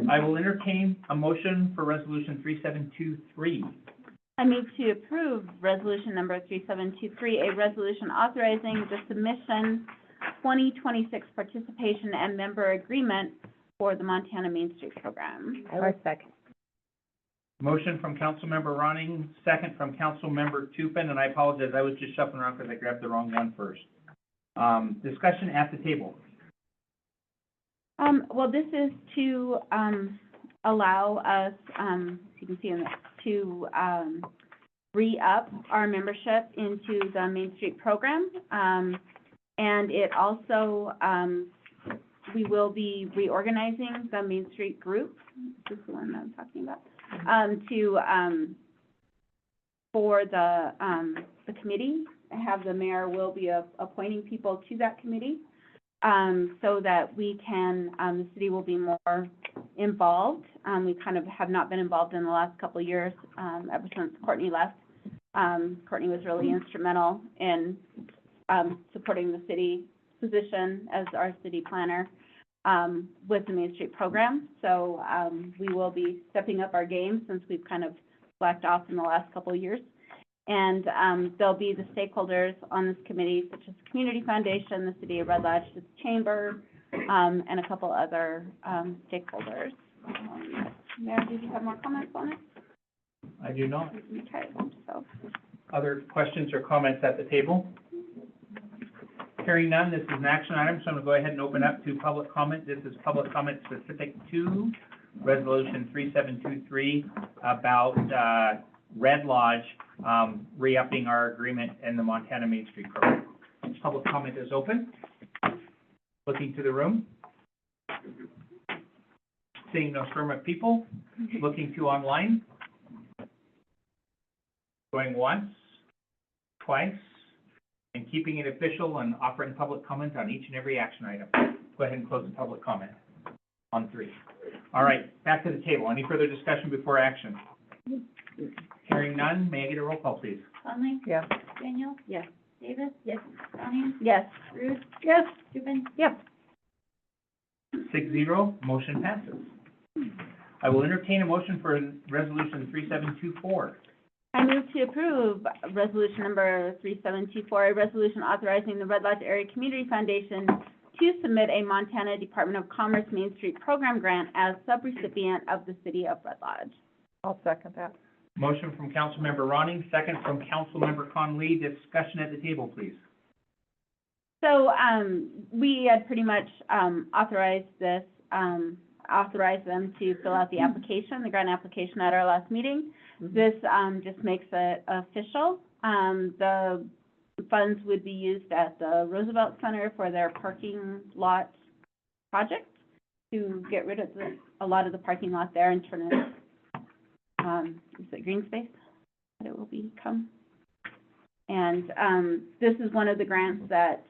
I will entertain a motion for resolution 3723. I move to approve resolution number 3723, a resolution authorizing the submission 2026 participation and member agreement for the Montana Main Street Program. I would second. Motion from Councilmember Ronning, second from Councilmember Tupin, and I apologize, I was just shuffling around because I grabbed the wrong one first. Discussion at the table. Well, this is to, allow us, as you can see in this, to, re-up our membership into the Main Street Program. And it also, we will be reorganizing the Main Street group, this is the one that I'm talking about, for the committee. Have the mayor will be appointing people to that committee, so that we can, the city will be more involved. We kind of have not been involved in the last couple of years, ever since Courtney left. Courtney was really instrumental in supporting the city position as our city planner with the Main Street Program. So we will be stepping up our game since we've kind of slacked off in the last couple of years. And there'll be the stakeholders on this committee, such as the Community Foundation, the City of Red Lodge, the Chamber, and a couple other stakeholders. Mayor, did you have more comments on it? I do not. Okay, so. Other questions or comments at the table? Hearing none, this is an action item, so I'm going to go ahead and open up to public comment. This is public comment specific to Resolution 3723 about Red Lodge re-upping our agreement in the Montana Main Street Program. Public comment is open. Looking to the room. Seeing no storm of people. Looking to online. Going once, twice, and keeping it official and offering public comment on each and every action item. Go ahead and close the public comment on 3. All right, back to the table. Any further discussion before action? Hearing none, may I get a roll call, please? Conley? Yes. Daniel? Yes. Davis? Yes. Tony? Yes. Ruth? Yes. Steuben? Yep. 6-0, motion passes. I will entertain a motion for resolution 3724. I move to approve resolution number 3724, a resolution authorizing the Red Lodge Area Community Foundation to submit a Montana Department of Commerce Main Street Program grant as subrecipient of the City of Red Lodge. I'll second that. Motion from Councilmember Ronning, second from Councilmember Conley. Discussion at the table, please. So, we had pretty much, authorized them to fill out the application, the grant application at our last meeting. This, just makes it official. The funds would be used at the Roosevelt Center for their parking lot project to get rid of a lot of the parking lot there and turn it, is it green space that it will become? And, this is one of the grants that,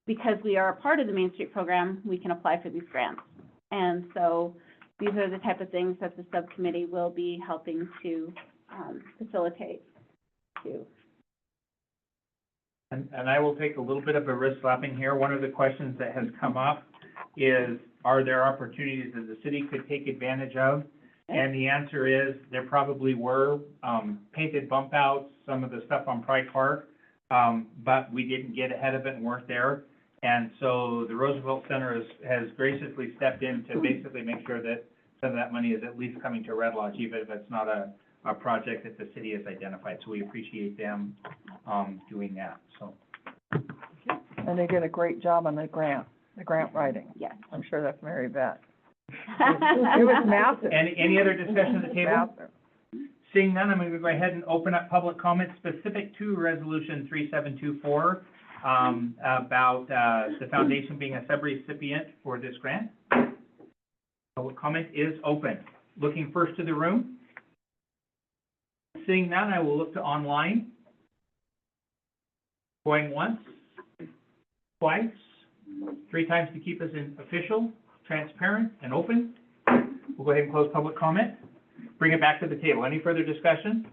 because we are a part of the Main Street program, we can apply for these grants. And so these are the type of things that the subcommittee will be helping to, facilitate too. And I will take a little bit of a risk slapping here. One of the questions that has come up is, are there opportunities that the city could take advantage of? And the answer is, there probably were, painted bump outs, some of the stuff on Pride Park, but we didn't get ahead of it and weren't there. And so the Roosevelt Center has graciously stepped in to basically make sure that some of that money is at least coming to Red Lodge, even if it's not a project that the city has identified. So we appreciate them, doing that, so. And they did a great job on the grant writing. Yes. I'm sure that's Mary Beth. It was massive. Any other discussion at the table? Massive. Seeing none, I'm going to go ahead and open up public comment specific to Resolution 3724, about the foundation being a subrecipient for this grant. Public comment is open. Looking first to the room. Seeing none, I will look to online. Going once, twice, 3 times to keep us in official, transparent, and open. We'll go ahead and close public comment. Bring it back to the table. Any further discussion?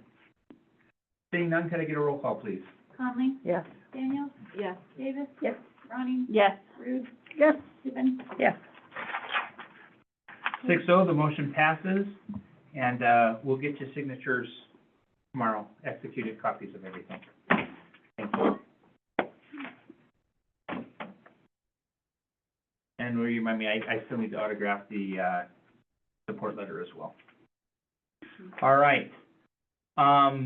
Seeing none, can I get a roll call, please? Conley? Yes. Daniels? Yes. Davis? Yes. Ronnie? Yes. Rude? Yes. Stephen? Yes. 6-0, the motion passes, and we'll get you signatures tomorrow, executed copies of everything. Thank you. And will you remind me, I still need to autograph the support letter as well. All right. I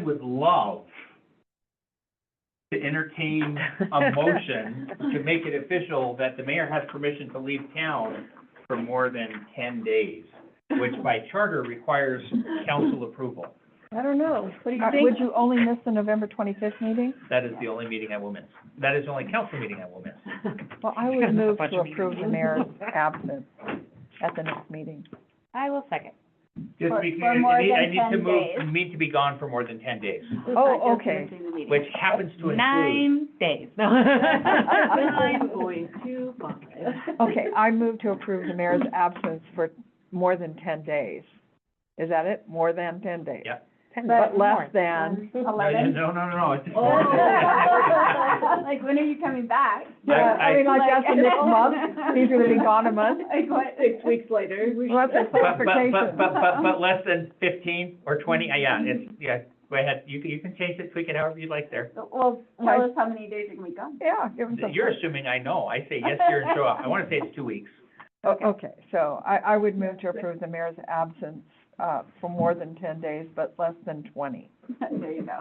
would love to entertain a motion to make it official that the mayor has permission to leave town for more than 10 days, which by charter requires council approval. I don't know. What do you think? Would you only miss the November 25th meeting? That is the only meeting I will miss. That is the only council meeting I will miss. Well, I would move to approve the mayor's absence at the next meeting. I will second. Just For because more I than need to 10 days. need to be gone for more than 10 days, Oh, okay. which happens to include. 9 days. I'm going to find. Okay, I move to approve the mayor's absence for more than 10 days. Is that it? More than 10 days? Yeah. But less than, No, no. It's Like, when are you coming back? yeah, I mean, like, that's the next month, he's gonna be gone a month. Like, what? 6 weeks later. Well, that's a clarification. But less than 15 or 20, yeah, go ahead, you can change it, tweak it however you'd like there. Well, tell us how many days you're gonna be gone. Yeah, give him some. You're assuming I know, I say yes here and show up, I want to say it's 2 weeks. Okay, so I would move to approve the mayor's absence, for more than 10 days, but less than 20. There you go.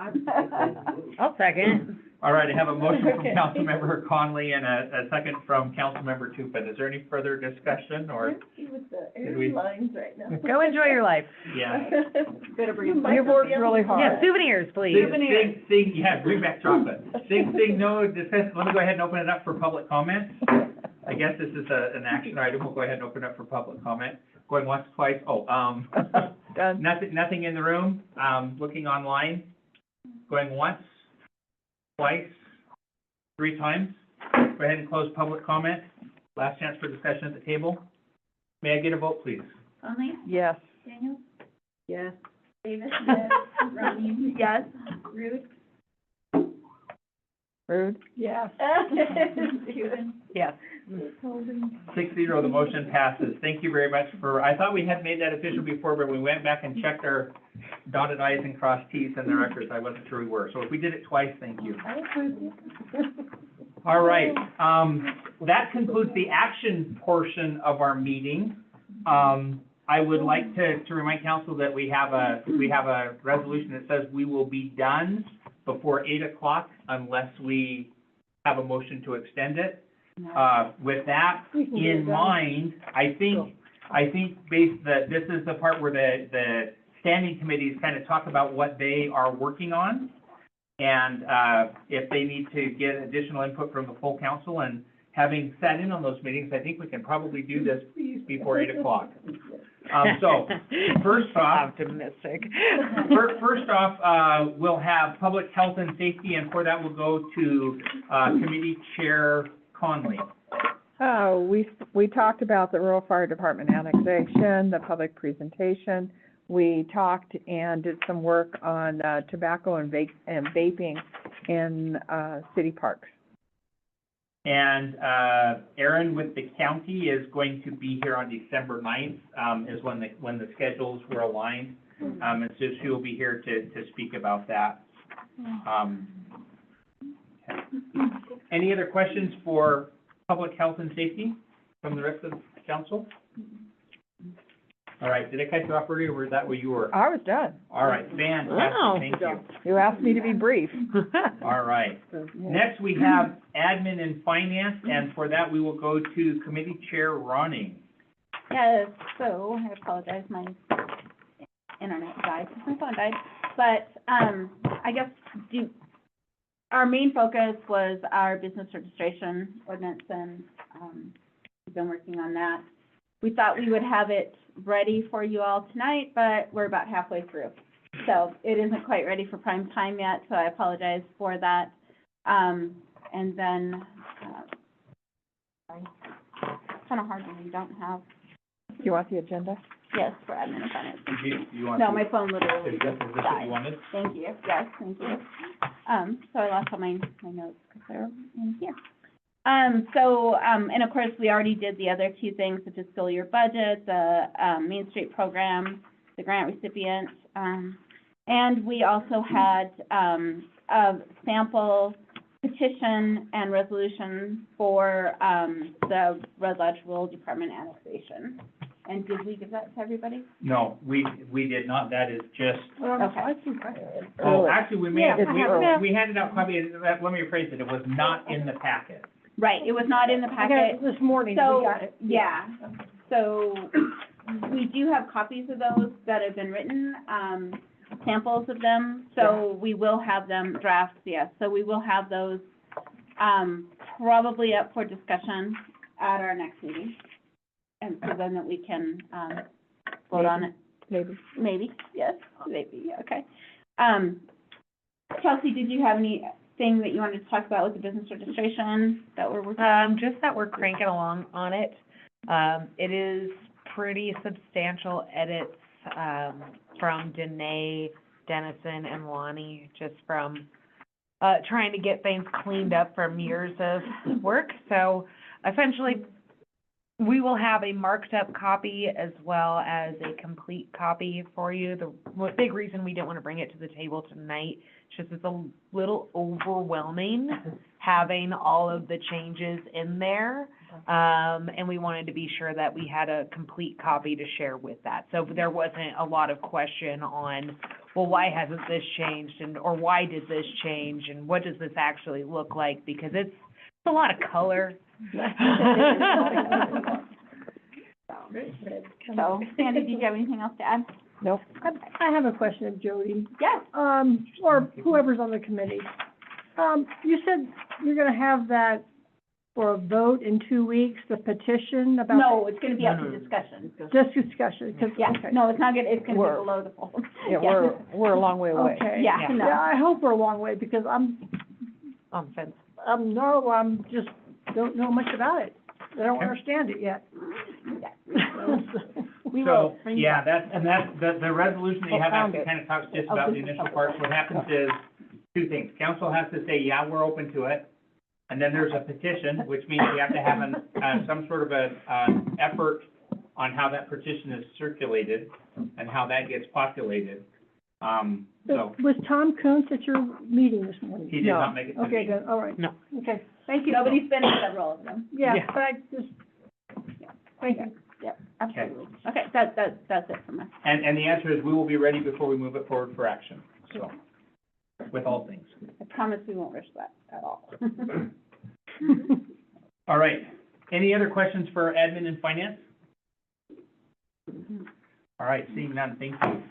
I'll second. All right, I have a motion from Okay. Councilmember Conley and a second from Councilmember Tupin. Is there any further discussion, or? With the Did we- airlines right now. Go enjoy your life. Yeah. Better bring You've worked really Yeah, hard. souvenirs, please. Yeah, bring back chocolate. Seeing no discussion, let me go ahead and open it up for public comment. I guess this is an action item, we'll go ahead and open it up for public comment. Going once, twice, Done. nothing in the room, looking online, going once, twice, 3 times. Go ahead and close public comment, last chance for discussion at the table. May I get a vote, please? Conley? Yes. Daniels? Yes. Davis? Yes. Ronnie? Yes. Rude? Rude? Yes. Stephen? Yes. 6-0, the motion passes. Thank you very much I thought we had made that official before, but we went back and checked our dotted i's and crossed t's in the records. I wasn't sure we were. So if we did it twice, thank you. All right, that concludes the action portion of our meeting. I would like to remind council that we have a resolution that says we will be done before 8 o'clock unless we have a motion to extend it. With that in mind, I think this is the part where the standing committees kind of talk about what they are working on. And, if they need to get additional input from the full council, and having sat in on those meetings, I think we can probably do this before 8 o'clock. So, first off, Optimistic. First off, we'll have public health and safety, and for that, we'll go to, Committee Chair Conley. Oh, we talked about the rural fire department annexation, the public presentation. We talked and did some work on, tobacco and vaping in, city parks. And, Erin with the county is going to be here on December 9th, is when the schedules were aligned. And so she will be here to speak about that. Okay. Any other questions for public health and safety from the rest of the council? All right, did I cut you off earlier, or was that where you were? I was done. All right, fantastic, thank you. You asked me to be brief. All right. Next, we have admin and finance, and for that, we will go to Committee Chair Ronning. Yes, so I apologize, my internet died, my phone died. But, I guess, our main focus was our business registration ordinance, and, we've been working on that. We thought we would have it ready for you all tonight, but we're about halfway through. So it isn't quite ready for prime time yet, so I apologize for that. And then, sorry, it's kind of hard when you don't have, Do you want the agenda? yes, for admin and finance. Do you want No, to- my phone literally Is this what you died. wanted? Thank you, yes, thank you. So I lost all my notes because they're in here. And of course, we already did the other two things, such as fill your budget, the, Main Street program, the grant recipients, and we also had, a sample petition and resolution for, the Red Lodge Rural Department annexation. And did we give that to everybody? No, we did not, that is just, Okay. I think I did. oh, actually, we may have, Yeah. we handed out copies, let me rephrase it, it was not in the packet. Right, it was not in the I got packet. it this morning, we So, got it. yeah, so we do have copies of those that have been written, samples of them, so we will have them drafts, yes. So we will have those, probably up for discussion at our next meeting. And so then that we can, vote on it. Maybe, yes, maybe, okay. Chelsea, did you have anything that you wanted to talk about with the business registration that we're working on? Just that we're cranking along on it. It is pretty substantial edits, from Danae, Dennison, and Lonnie, just from, trying to get things cleaned up from years of work. So essentially, we will have a marked up copy as well as a complete copy for you. The big reason we didn't want to bring it to the table tonight, is just it's a little overwhelming having all of the changes in there. And we wanted to be sure that we had a complete copy to share with that. So there wasn't a lot of question on, well, why hasn't this changed, and, or why did this change, and what does this actually look like? Because it's a lot of color. So, Sandy, did you have anything else to add? Nope. I have a question of Jody, Yes. or whoever's on the committee. You said you're gonna have that for a vote in 2 weeks, the petition about. No, it's gonna be up to discussion. Just discussion, 'cause, Yeah, okay. no, it's not gonna, it's gonna be We're- below the fold. Yeah, we're a long way away. Okay. Yeah, no. Yeah, I hope we're a long way, because I'm On fence. just, don't know much about it. I don't understand it yet. We So, will bring yeah, that. that's, the resolution that you have Found actually it. kind of talks just about the initial part. What happens is two things. Council has to say, yeah, we're open to it. And then there's a petition, which means we have to have some sort of effort on how that petition is circulated and how that gets populated. So Was Tom Kuntz at your meeting this morning? he did not make it to the Okay, meeting. good, all right. No. Okay, Thank you. Nobody's been at several of them. yeah, Yeah. but I just, thank you. Yep. Absolutely. Okay, that's it from us. And the answer is, we will be ready before we move it forward for action, so, with all things. I promise we won't rush that at all. All right, any other questions for admin and finance? All right, seeing none, thank you.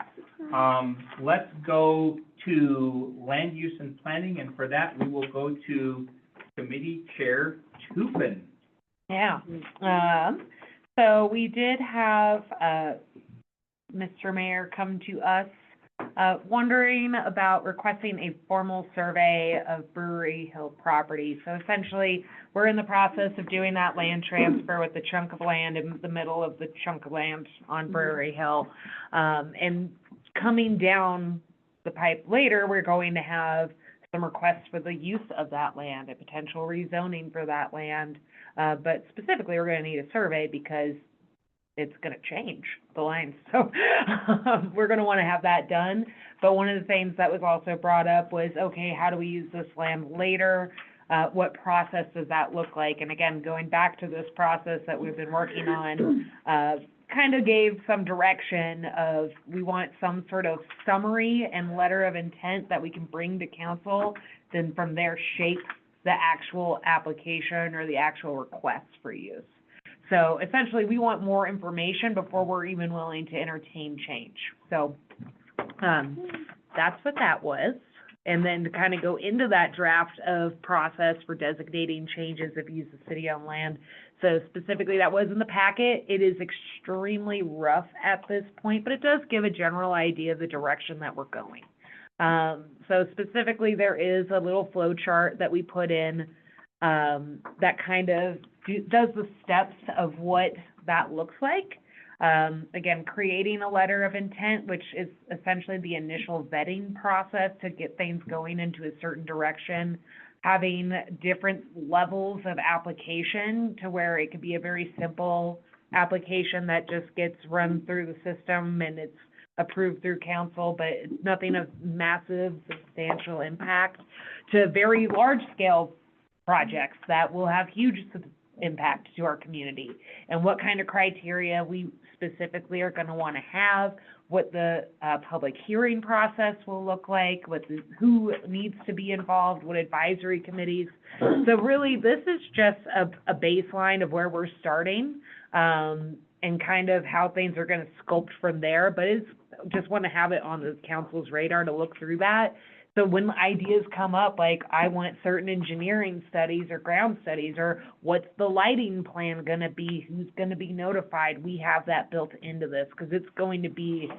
Let's go to land use and planning, and for that, we will go to Committee Chair Tupin. Yeah, so we did have, Mr. Mayor come to us, wondering about requesting a formal survey of Brewery Hill property. So essentially, we're in the process of doing that land transfer with the chunk of land in the middle of the chunk of land on Brewery Hill. And coming down the pipe later, we're going to have some requests for the use of that land, a potential rezoning for that land. But specifically, we're gonna need a survey because it's gonna change the lines. So, we're gonna wanna have that done. But one of the things that was also brought up was, okay, how do we use this land later? What process does that look like? And again, going back to this process that we've been working on, kind of gave some direction of, we want some sort of summary and letter of intent that we can bring to council, then from there shape the actual application or the actual request for use. So essentially, we want more information before we're even willing to entertain change. So, that's what that was. And then to kind of go into that draft of process for designating changes of use of city-owned land. So specifically, that was in the packet. It is extremely rough at this point, but it does give a general idea of the direction that we're going. So specifically, there is a little flow chart that we put in, that kind of does the steps of what that looks like. Again, creating a letter of intent, which is essentially the initial vetting process to get things going into a certain direction, having different levels of application to where it could be a very simple application that just gets run through the system and it's approved through council, but it's nothing of massive, substantial impact, to very large-scale projects that will have huge impact to our community, and what kind of criteria we specifically are going to want to have, what the public hearing process will look like, who needs to be involved, what advisory committees. So really, this is just a baseline of where we're starting, and kind of how things are going to sculpt from there, but it's just want to have it on the council's radar to look through that. So when ideas come up, like I want certain engineering studies or ground studies, or what's the lighting plan gonna be, who's gonna be notified, we have that built into this, because it's going to be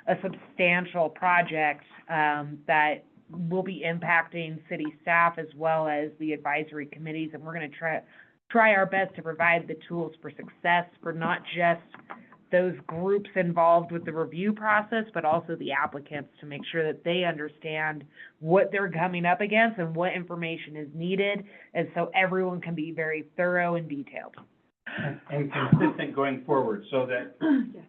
a substantial project, that will be impacting city staff as well as the advisory committees, and we're gonna try our best to provide the tools for success for not just those groups involved with the review process, but also the applicants, to make sure that they understand what they're coming up against and what information is needed, and so everyone can be very thorough and detailed. And consistent going forward, so that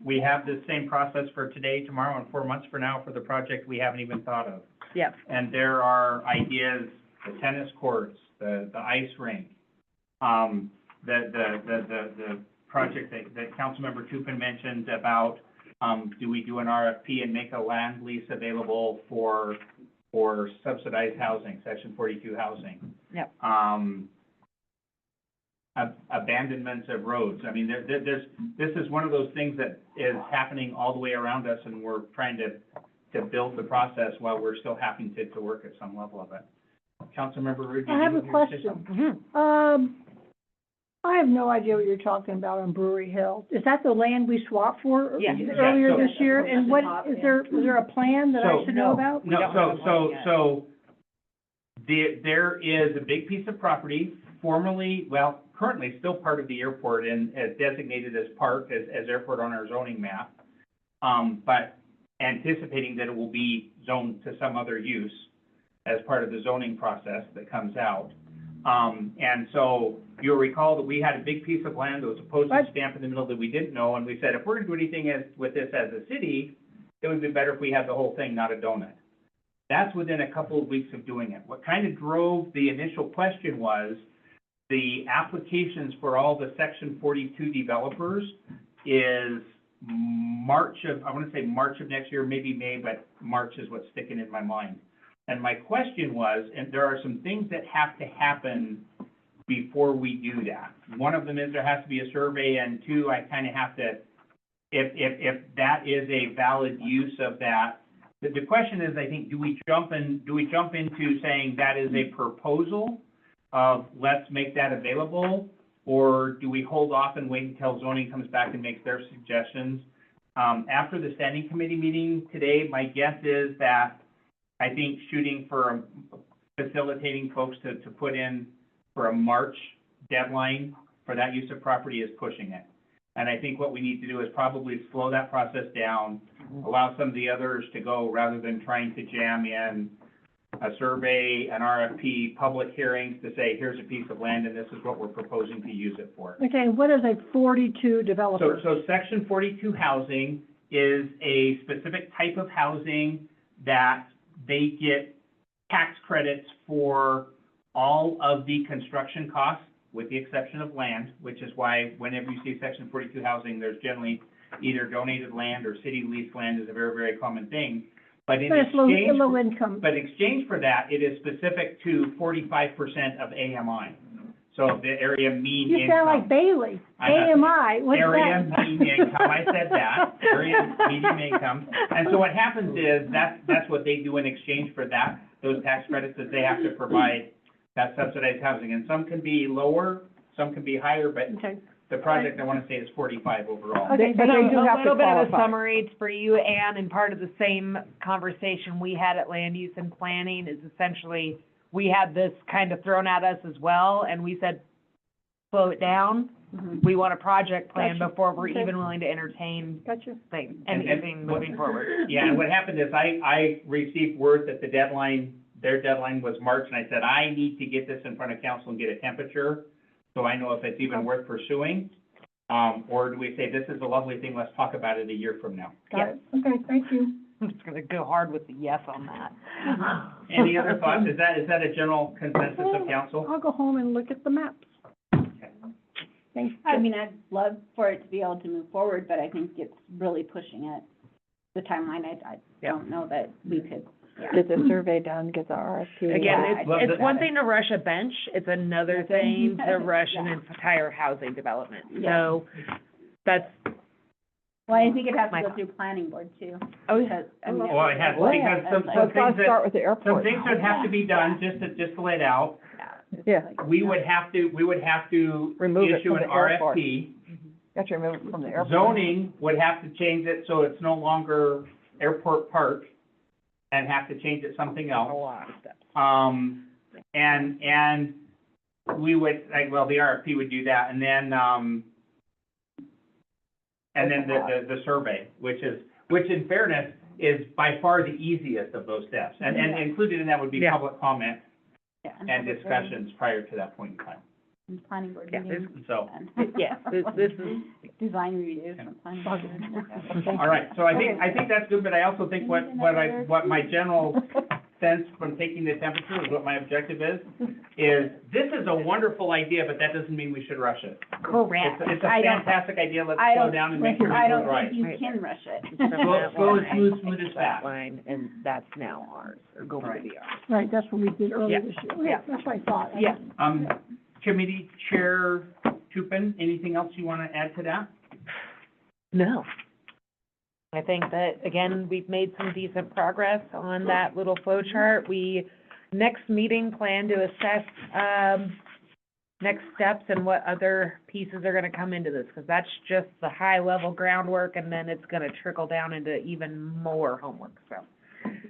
we have the same process for today, tomorrow, and 4 months from now for the project we haven't even thought of. Yep. And there are ideas, the tennis courts, the ice rink, the project that Councilmember Tupin mentioned about, do we do an RFP and make a land lease available for subsidized housing, Section 42 housing? Yep. Abandonments of roads. I mean, this is one of those things that is happening all the way around us, and we're trying to build the process while we're still having to work at some level of it. Councilmember Rudy. I have a question. I have no idea what you're talking about on Brewery Hill. Is that the land we swapped for Yeah. earlier Yeah, so- this year? And what, is there a plan that I should know about? We don't have a plan yet. So there is a big piece of property formerly, well, currently still part of the airport and as designated as park, as airport on our zoning map. But anticipating that it will be zoned to some other use as part of the zoning process that comes out. And so you'll recall that we had a big piece of land that was a postage stamp in the middle that we didn't know, and we said, if we're gonna do anything with this as a city, it would be better if we had the whole thing, not a donut. That's within a couple of weeks of doing it. What kind of drove the initial question was the applications for all the Section 42 developers is March of, I want to say March of next year, maybe May, but March is what's sticking in my mind. And my question was, and there are some things that have to happen before we do that. One of them is there has to be a survey, and two, I kind of have to, if that is a valid use of that. The question is, I think, do we jump into saying that is a proposal of let's make that available? Or do we hold off and wait until zoning comes back and makes their suggestions? After the standing committee meeting today, my guess is that I think shooting for facilitating folks to put in for a March deadline for that use of property is pushing it. And I think what we need to do is probably slow that process down, allow some of the others to go rather than trying to jam in a survey, an RFP, public hearings to say, here's a piece of land and this is what we're proposing to use it for. Okay, what is a 42 developer? So section 42 housing is a specific type of housing that they get tax credits for all of the construction costs, with the exception of land, which is why whenever you see section 42 housing, there's generally either donated land or city leased land is a very, very common thing. But in But it's low exchange, income. but in exchange for that, it is specific to 45% of AMI. So the area mean You income. sound like Bailey. I know. AMI, what's Area that? median income, I said that, area median income. And so what happens is, that's what they do in exchange for that, those tax credits, that they have to provide that subsidized housing. And some can be lower, some can be higher, but Okay. the project, I want to say, is 45 overall. Okay, but they do have to A little bit of a qualify. summary for you, Ann, and part of the same conversation we had at Land Use and Planning is essentially, we had this kind of thrown at us as well, and we said, slow it down. We want a project plan Gotcha. before we're Okay. even willing to entertain Gotcha. things, And- anything moving forward. Yeah, and what happened is I received word that the deadline, their deadline was March, and I said, I need to get this in front of council and get a temperature, so I know if it's even worth pursuing. Or do we say, this is a lovely thing, let's talk about it a year from now? Got it. Okay, thank you. I'm just gonna go hard with the yes on that. Any other thoughts? Is that a general consensus of council? I'll go home and look at the maps. Thanks. I mean, I'd love for it to be able to move forward, but I think it's really pushing it. The timeline, I don't know that we could, Get the survey done, get the RFP. Again, Love it's that. one thing to rush a bench, it's another thing to rush an entire housing development. So, that's, well, I think it has to My go thought. through planning board too. Oh, Because, I mean. Well, it has, because some So it's gotta things start that, with the some airport. things that have to be done, just to lay it out, Yeah, we would have to Remove it issue from an the airport. RFP. got to remove it from the airport. Zoning would have to change it so it's no longer Airport Park and have to change it something a else. lot of steps. And we would, like, well, the RFP would do that, and then the survey, which in fairness is by far the easiest of those steps. And included in that would be Yeah. public comment Yeah, and public hearing discussions prior to that point in time. and planning board Yeah, meetings. So, and- Yeah, this is, Design reviews and planning board. all right, so I think that's good, but I also think what my general sense from taking the temperature is what my objective is this is a wonderful idea, but that doesn't mean we should rush it. correct. It's a I don't- fantastic idea, let's I slow don't- down and make sure we I do it don't right. think you Right. can rush it. Slow and smooth as fast. Line, and that's now ours, or going to be ours. Right, that's what we did earlier Yeah. this year. Okay, Yeah. that's what I thought. Yeah. Committee Chair Tupin, anything else you want to add to that? No. I think that, again, we've made some decent progress on that little flow chart. We, next meeting, plan to assess, next steps and what other pieces are gonna come into this, because that's just the high-level groundwork, and then it's gonna trickle down into even more homework, so.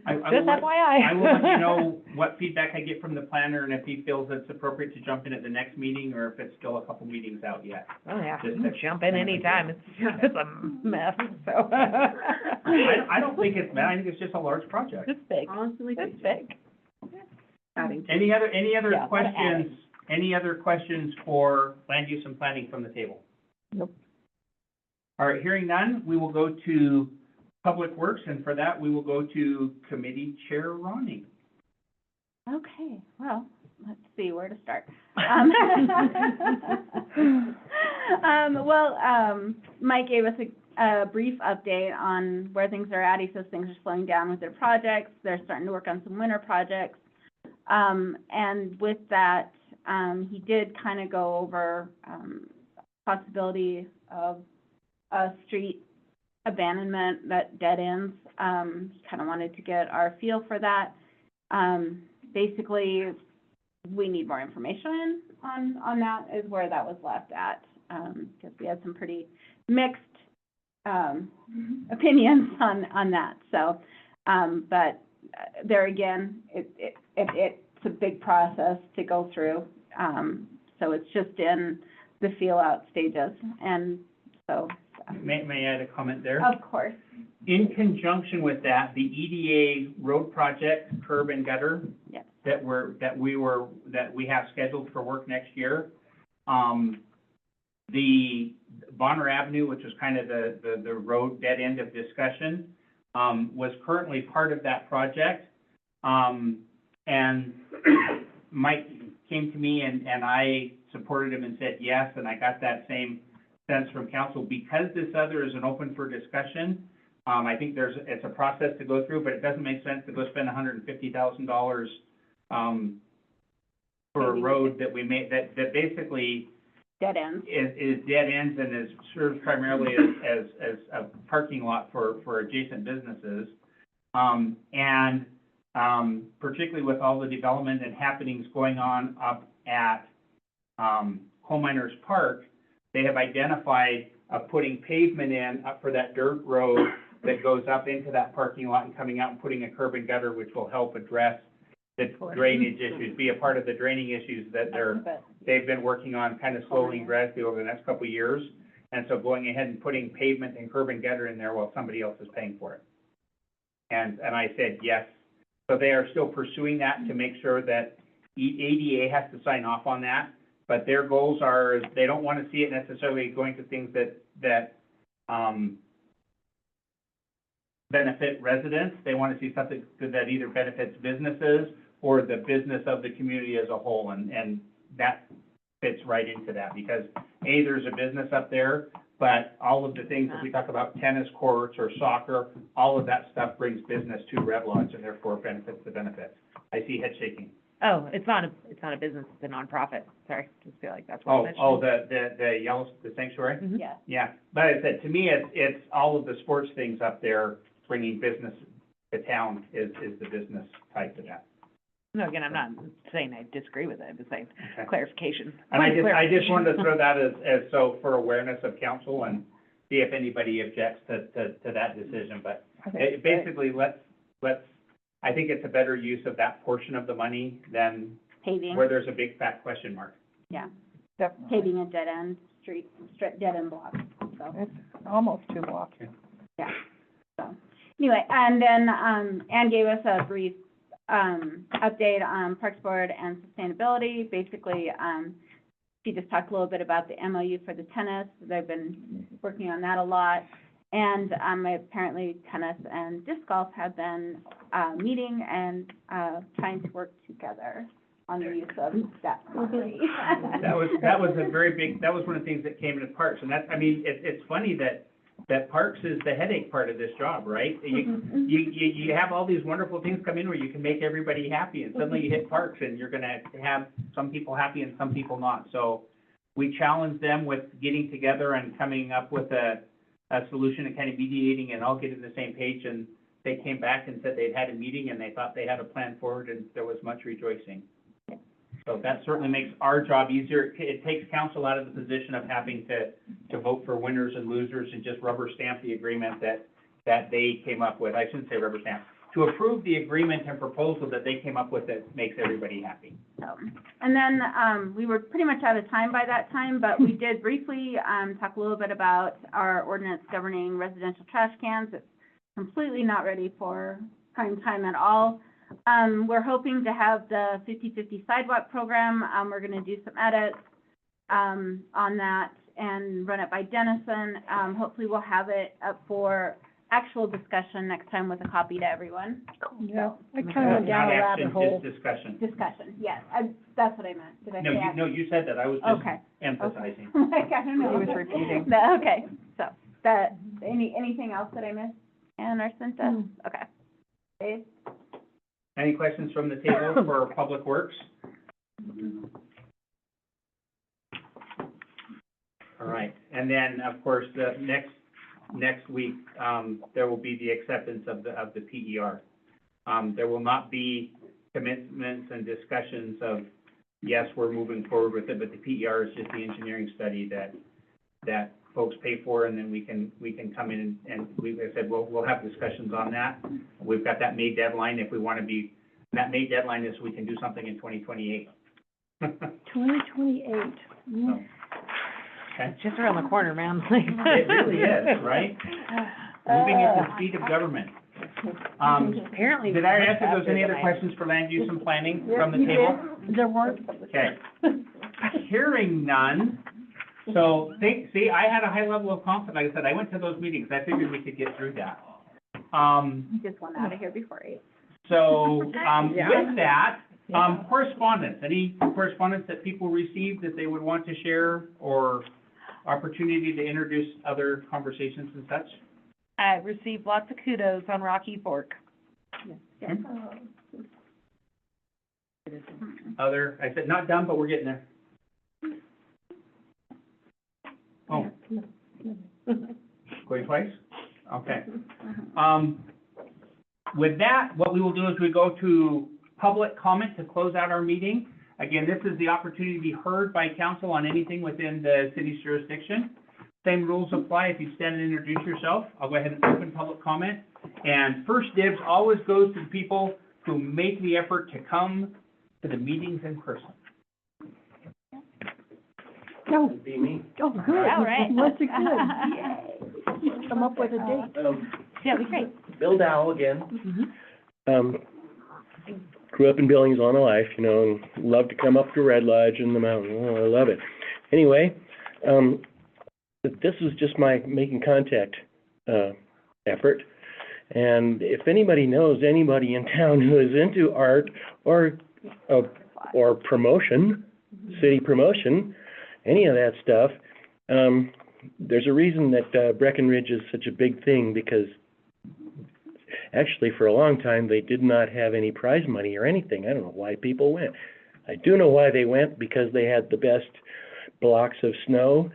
I Just will let- FYI. I will let you know what feedback I get from the planner and if he feels it's appropriate to jump in at the next meeting or if it's still a couple meetings out yet. Oh, yeah, Just you can jump in anytime, it's a mess, so. I don't think it's, I think it's just a large project. It's big, Honestly, it's big. Any other Yeah, questions, any other questions for land use and planning from the table? Nope. All right, hearing none, we will go to Public Works, and for that, we will go to Committee Chair Ronnie. Okay, well, let's see where to start. Mike gave us a brief update on where things are at. He says things are slowing down with their projects. They're starting to work on some winter projects. And with that, he did kind of go over, possibility of a street abandonment that dead ends. Kind of wanted to get our feel for that. Basically, we need more information on that, is where that was left at, because we had some pretty mixed opinions on that. So, but there again, it's a big process to go through. So it's just in the feel-out stages, and so. May I add a comment there? Of course. In conjunction with that, the EDA road project, curb and gutter, Yes. that we have scheduled for work next year. The Bonner Avenue, which was kind of the road dead end of discussion, was currently part of that project. And Mike came to me and I supported him and said yes, and I got that same sense from council. Because this other is an open for discussion, I think it's a process to go through, but it doesn't make sense to go spend $150,000 for a road that we made, that basically Dead ends. is dead ends and is served primarily as a parking lot for adjacent businesses. And particularly with all the development and happenings going on up at Coal Miners Park, they have identified putting pavement in up for that dirt road that goes up into that parking lot and coming out and putting a curb and gutter, which will help address the drainage issues, be a part of the draining issues that they've been working on kind of slowly and gradually over the next couple of years. And so going ahead and putting pavement and curb and gutter in there while somebody else is paying for it. And I said yes. So they are still pursuing that to make sure that ADA has to sign off on that. But their goals are, they don't want to see it necessarily going to things that benefit residents. They want to see something that either benefits businesses or the business of the community as a whole. And that fits right into that because there's a business up there, but all of the things that we talk about, tennis courts or soccer, all of that stuff brings business to Red Lodge and therefore benefits the benefits. I see head shaking. Oh, it's not a business, it's a nonprofit. Sorry, just feel like that's what I mentioned. The sanctuary? Mhm. Yeah. Yeah, but I said, to me, it's all of the sports things up there bringing business to town is the business type of that. No, again, I'm not saying I disagree with it, I'm just saying Okay. clarification. And I just Clarification. wanted to throw that as so for awareness of council and see if anybody objects to that decision, but basically, let's, I think it's a better use of that portion of the money than Paving. where there's a big fat question mark. Yeah. Definitely. Paving a dead end street, dead end block, so. It's almost 2 blocks. Yeah, so, anyway, and then, Ann gave us a brief, update on Parks Board and sustainability. Basically, she just talked a little bit about the MOU for the tennis. They've been working on that a lot. And, apparently tennis and disc golf have been, meeting and, trying to work together on the use of that property. That was a very big, that was one of the things that came into Parks, and that's, I mean, it's funny that Parks is the headache part of this job, right? You have all these wonderful things come in where you can make everybody happy, and suddenly you hit Parks, and you're gonna have some people happy and some people not. So we challenged them with getting together and coming up with a solution and kind of mediating and all getting the same page, and they came back and said they'd had a meeting and they thought they had a plan forward, and there was much rejoicing. So that certainly makes our job easier. It takes council out of the position of having to vote for winners and losers and just rubber stamp the agreement that they came up with. I shouldn't say rubber stamp. To approve the agreement and proposal that they came up with that makes everybody happy. So, and then, we were pretty much out of time by that time, but we did briefly, talk a little bit about our ordinance governing residential trash cans. It's completely not ready for prime time at all. We're hoping to have the 50/50 sidewalk program. We're gonna do some edits, on that and run it by Dennison. Hopefully we'll have it up for actual discussion next time with a copy to everyone. Yeah, I kind of went down a Not rabbit action, hole. just discussion. Discussion, yes, that's what I meant. Did I No, say you, action? no, you said that, I was just Okay. emphasizing. Like, I don't know. He was repeating. Okay, so, anything else that I missed? Ann or Cynthia? Okay. Dave? Any questions from the table for Public Works? All right, and then, of course, the next week, there will be the acceptance of the PER. There will not be commitments and discussions of, yes, we're moving forward with it, but the PER is just the engineering study that folks pay for, and then we can come in and like I said, we'll have discussions on that. We've got that May deadline if we want to be, that May deadline is we can do something in 2028. 2028. Okay. It's just around the corner, man. It really is, right? Moving at the speed of government. Apparently. Did I answer those, faster any other than I- questions for land use and planning from the You table? did. There weren't. Okay. Hearing none, so, see, I had a high level of confidence, like I said, I went to those meetings, I figured we could get through that. Just one out of here before 8. So, with that, Yeah. correspondence, any correspondence that people received that they would want to share, or opportunity to introduce other conversations and such? I received lots of kudos on Rocky Fork. Other, I said, not done, but we're getting there. Oh, going twice? Okay. With that, what we will do is we go to public comment to close out our meeting. Again, this is the opportunity to be heard by council on anything within the city's jurisdiction. Same rules apply. If you stand and introduce yourself, I'll go ahead and open public comment. And first dibs always goes to the people who make the effort to come to the meetings in person. Oh, Be me. oh, good. All right. Must be good. Come up with a date. Yeah, that'd be great. Bill Dowell again. Grew up in Billings all my life, you know, and love to come up to Red Lodge in the mountain. Oh, I love it. Anyway, this was just my making contact, effort. And if anybody knows anybody in town who is into art or promotion, city promotion, any of that stuff, there's a reason that Breckenridge is such a big thing, because actually for a long time they did not have any prize money or anything. I don't know why people went. I do know why they went, because they had the best blocks of snow,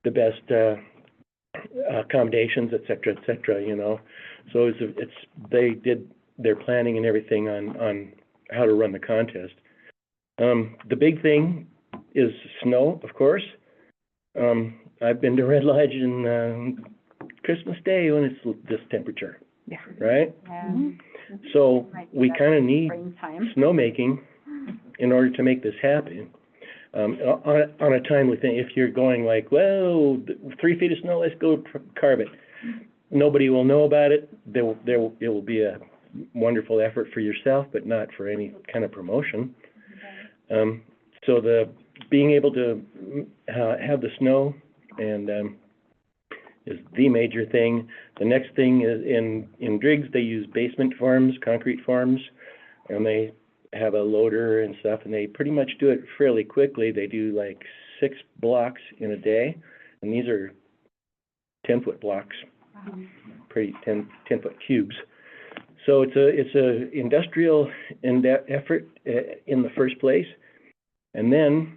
the best accommodations, et cetera, you know. So they did their planning and everything on how to run the contest. The big thing is snow, of course. I've been to Red Lodge in Christmas Day when it's this temperature, Yeah. right? Yeah. So we kind of need Springtime. snowmaking in order to make this happen. On a timely thing, if you're going like, well, 3 feet of snow, let's go carve it. Nobody will know about it. It will be a wonderful effort for yourself, but not for any kind of promotion. So being able to have the snow and is the major thing. The next thing is in Driggs, they use basement forms, concrete forms, and they have a loader and stuff, and they pretty much do it fairly quickly. They do like 6 blocks in a day, and these are 10-foot blocks, pretty 10-foot cubes. So it's a industrial effort in the first place, and then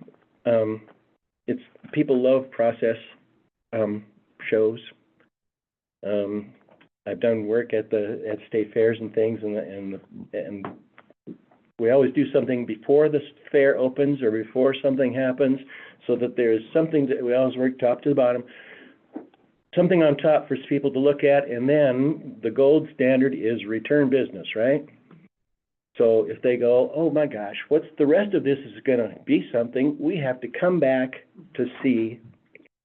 it's people love process shows. I've done work at state fairs and things, and we always do something before the fair opens or before something happens, so that there's something that we always work top to the bottom, something on top for people to look at, and then the gold standard is return business, right? So if they go, oh my gosh, what's the rest of this is gonna be something, we have to come back to see,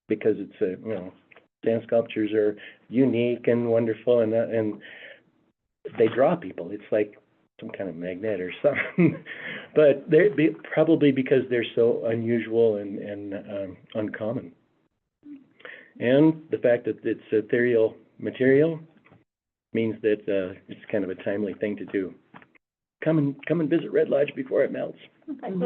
because it's sand sculptures are unique and wonderful, and they draw people. It's like some kind of magnet or something, but probably because they're so unusual and uncommon. And the fact that it's ethereal material, means that, it's kind of a timely thing to do. Come and visit Red Lodge before it melts. Thank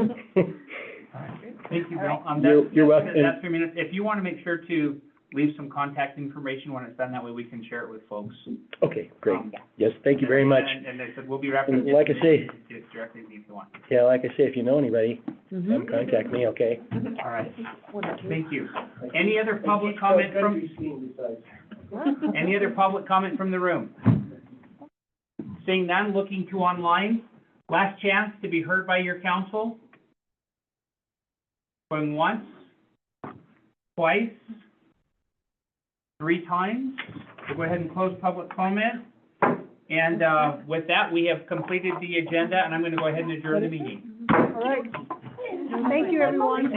you, Bill. You're welcome. That's 3 minutes. If you want to make sure to leave some contact information when it's done, that way we can share it with folks. Okay, great. Yes, thank you very much. And I said, we'll be wrapping. And like I say- Just directly if you want. Yeah, like I say, if you know anybody, contact me, okay? All right. Thank you. Any other public comment from, any other public comment from the room? Seeing none, looking to online, last chance to be heard by your council. Going once, twice, 3 times. We'll go ahead and close public comment. And, with that, we have completed the agenda, and I'm gonna go ahead and adjourn the meeting. All right. Thank you, everyone.